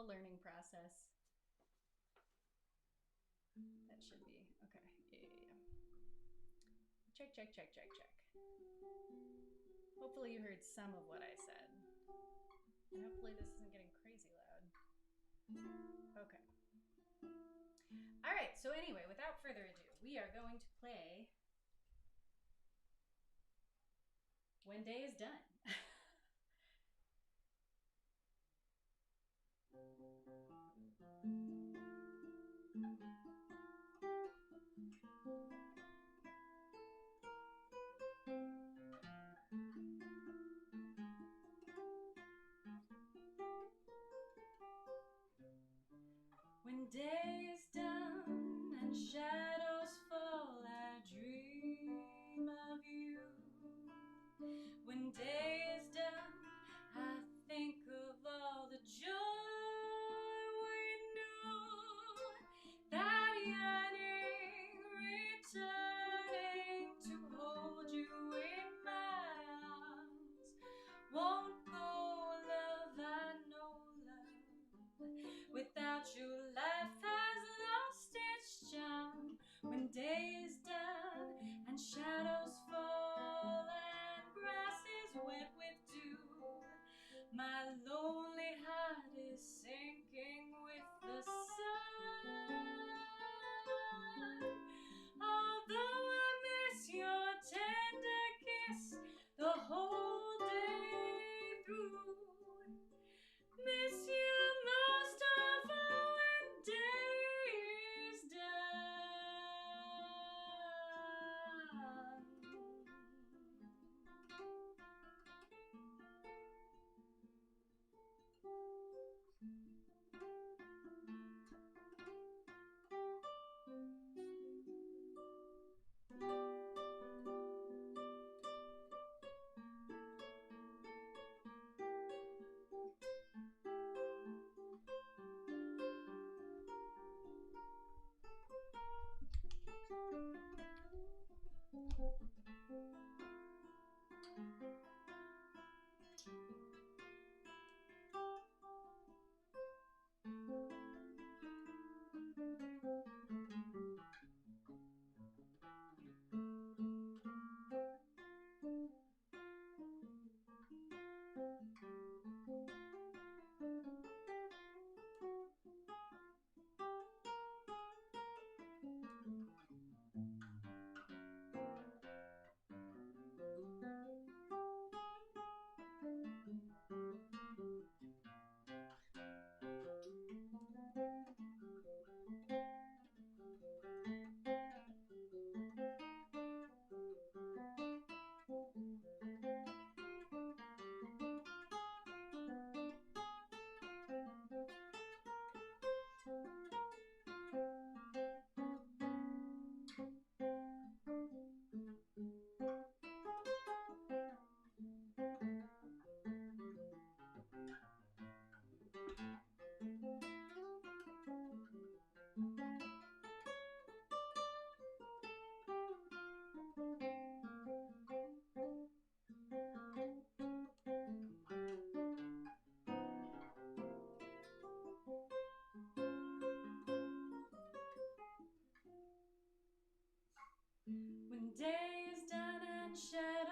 learning process. That should be, okay, yeah. Check. Hopefully you heard some of what I said. And hopefully this isn't getting crazy loud. Okay. All right, so anyway, without further ado, we are going to play When Day Is Done. When day is done and shadows fall, I dream of you. When day is done, I think of all the joy we knew, that yearning returning to hold you in my arms. Won't go, love, I know, love. Without you, life has lost its charm. When day is done and shadows fall and grass is wet with dew, my lonely heart is sinking with the sun. Although I miss your tender kiss the whole day through, miss you most of all when day is done.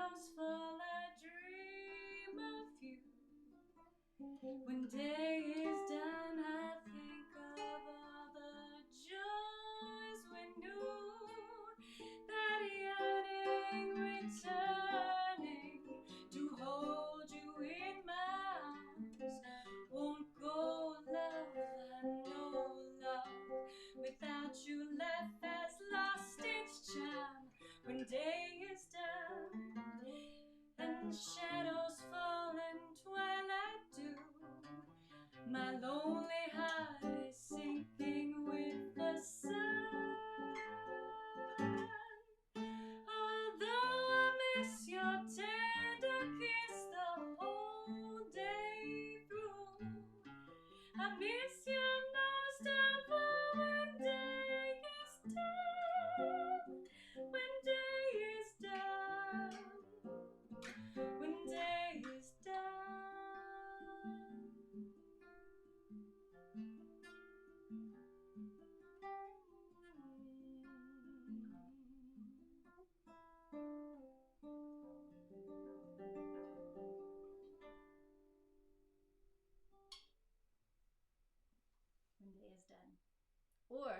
shadows fall, I dream of you. When day is done, I think of all the joys we knew. That yearning returning to hold you in my arms won't go, love. I know love without you left has lost its charm. When day is done and shadows fall and twilight dew, my lonely heart is sinking with the sun. Although I miss your tender kiss the whole day through, I miss you most of all when day is done. When day is done. When day is done. When day is done. Or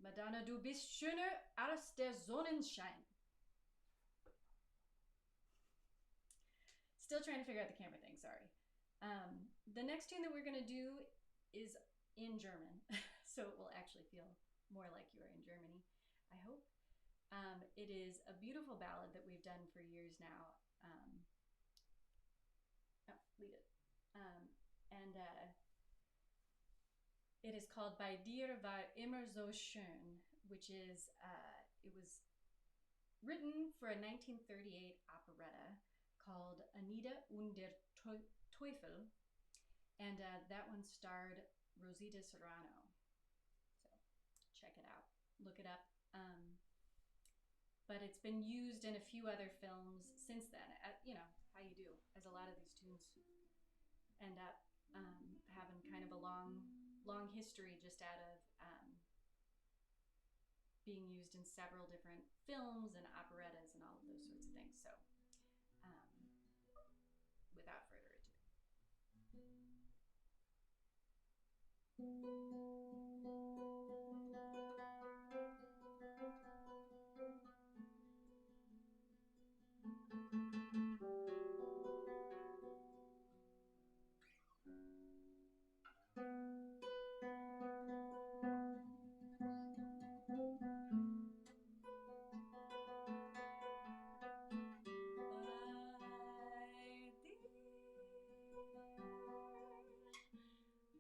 Madonna, du bist schöner als der Sonnenschein. Still trying to figure out the camera thing, sorry. The next tune that we're going to do is in German, so it will actually feel more like you are in Germany, I hope. It is a beautiful ballad that we've done for years now. Leave it. It is called Bei dir war immer so schön, which is, it was written for a 1938 operetta called Anita und der Teufel, and that one starred Rosita Serrano. So check it out, look it up. But it's been used in a few other films since then. You know how you do, as a lot of these tunes end up having kind of a long history just out of being used in several different films and operettas and all of those sorts of things. So without further ado.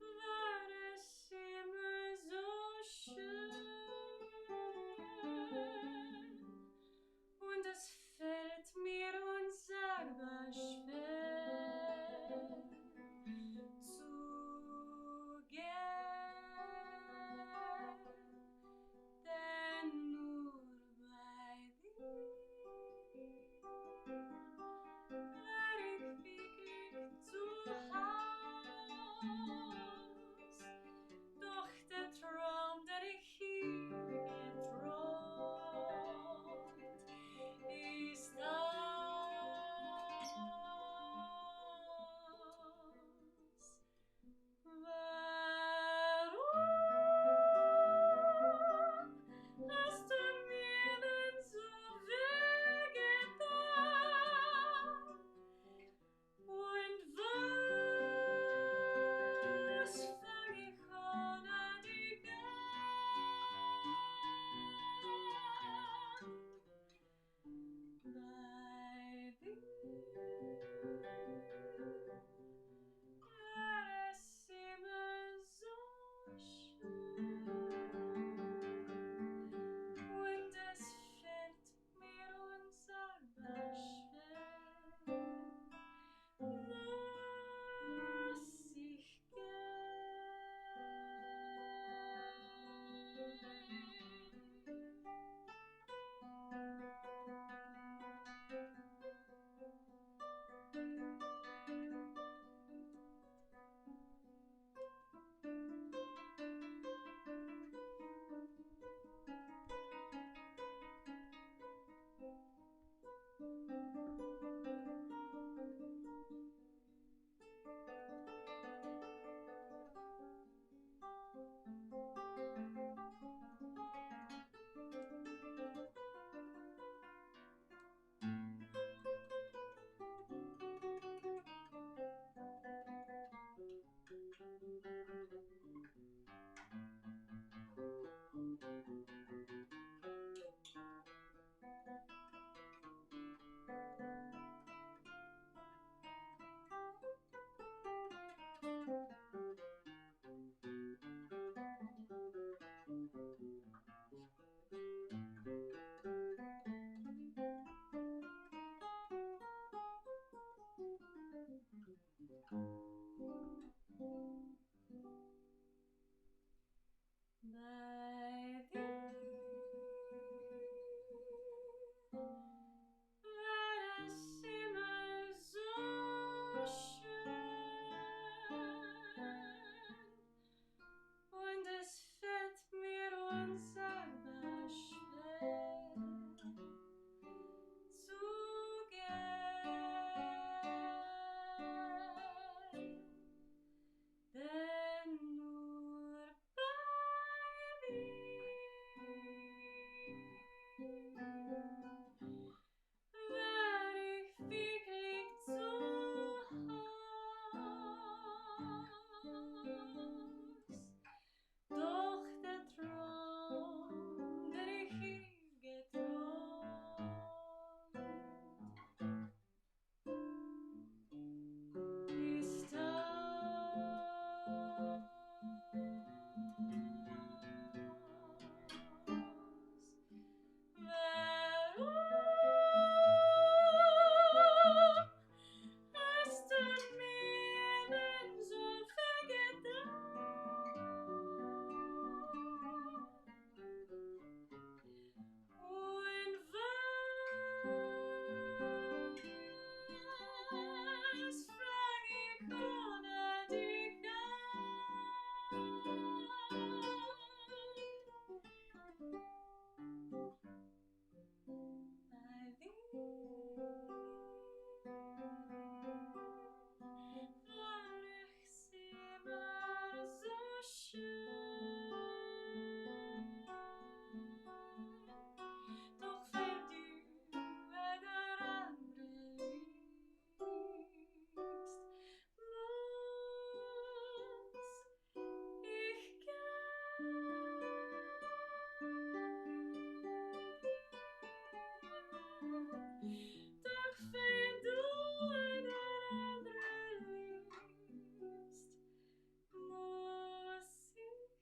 War es Doch wenn du einen anderen liebst, muss ich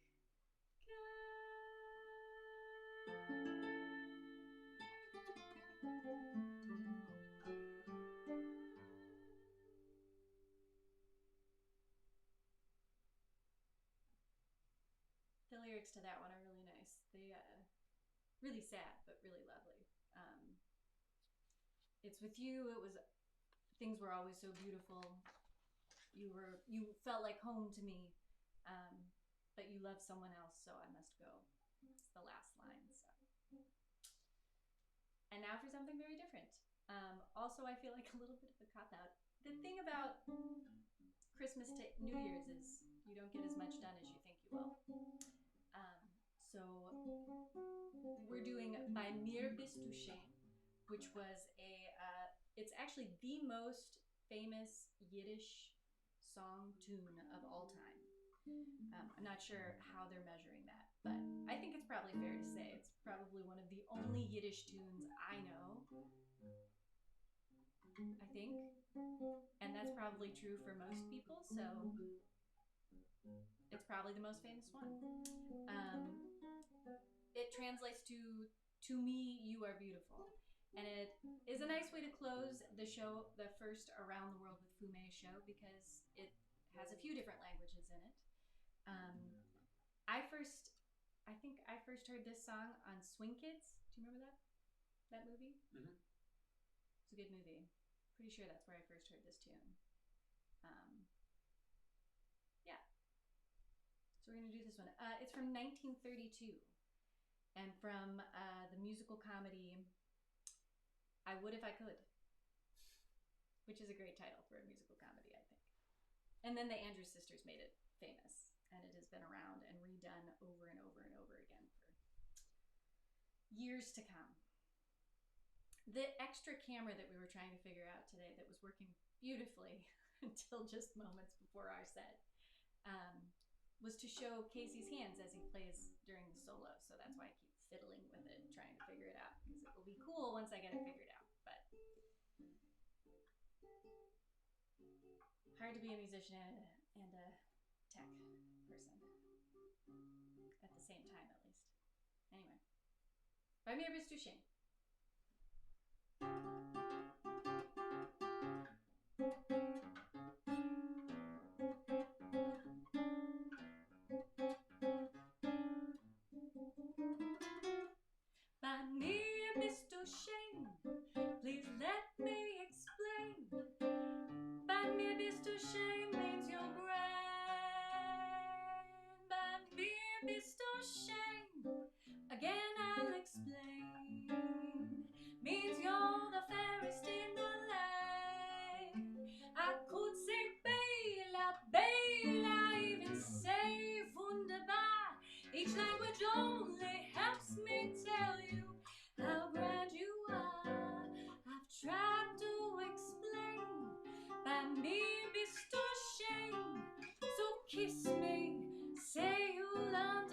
The lyrics to that one are really nice. They really sad, but really lovely. It's with you. It was things were always so beautiful. You felt like home to me, but you love someone else, so I must go. It's the last line. So, and now for something very different. Also, I feel like a little bit of a cop out. The thing about Christmas to New Year's is you don't get as much done as you think you will. So we're doing Bei mir bist du schön, which was it's actually the most famous Yiddish song tune of all time. I'm not sure how they're measuring that, but I think it's probably fair to say it's probably one of the only Yiddish tunes I know. I think. And that's probably true for most people, so it's probably the most famous one. It translates to me, you are beautiful. And it is a nice way to close the show, the first Around the World with Fume show, because it has a few different languages in it. I think I first heard this song on Swing Kids. Do you remember that movie? Mm-hmm. It's a good movie. Pretty sure that's where I first heard this tune. Yeah. So we're gonna do this one. It's from 1932, and from the musical comedy I Would If I Could, which is a great title for a musical comedy, I think. And then the Andrews Sisters made it famous, and it has been around and redone over and over and over again for years to come. The extra camera that we were trying to figure out today that was working beautifully until just moments before our set was to show Casey's hands as he plays during the solo. So that's why I keep fiddling with it, trying to figure it out, because it will be cool once I get it figured out. But hard to be a musician and a tech person at the same time, at least. Anyway, Bei mir bist du schön. Bei mir bist du schön, please let me explain. Bei mir bist du schön means you're grand. Bei mir bist du schön, again I'll explain. Means you're the fairest in the land. I could say Bela, Bela, even say wunderbar. Each language only helps me tell you how grand you are. I've tried to explain. Bei mir bist du schön, so kiss me, say you'll understand.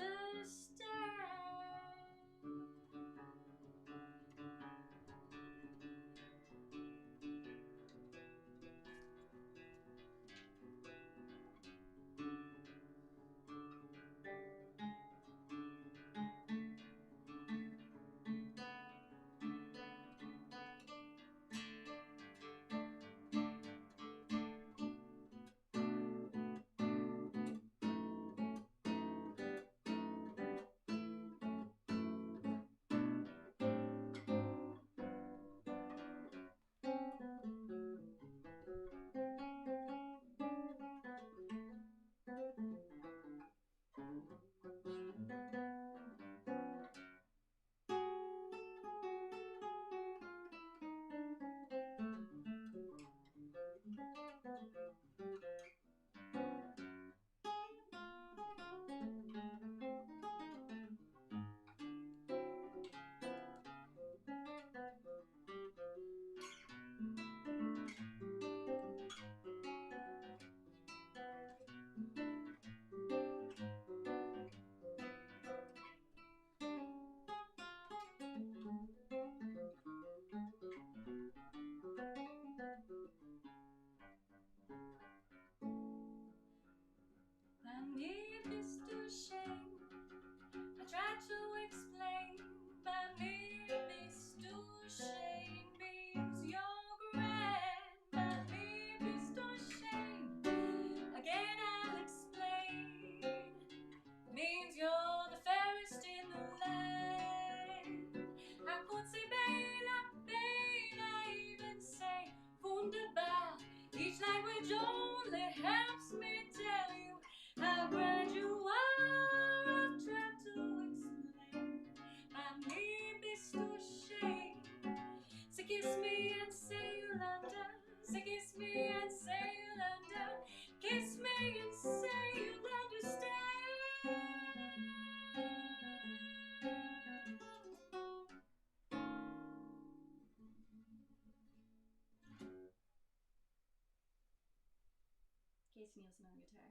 Grace Nielsen on guitar.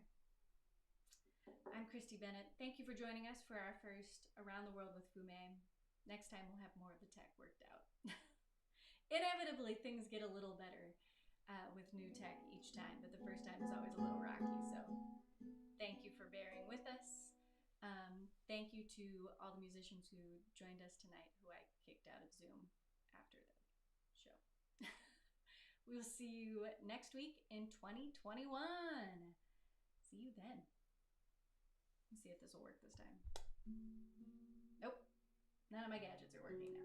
I'm Christy Bennett. Thank you for joining us for our first Around the World with Fume. Next time we'll have more of the tech worked out. Inevitably, things get a little better with new tech each time, but the first time is always a little rocky, so thank you for bearing with us. Thank you to all the musicians who joined us tonight, who I kicked out of Zoom after the show. We'll see you next week in 2021. See you then. Let's see if this will work this time. Nope. None of my gadgets are working now.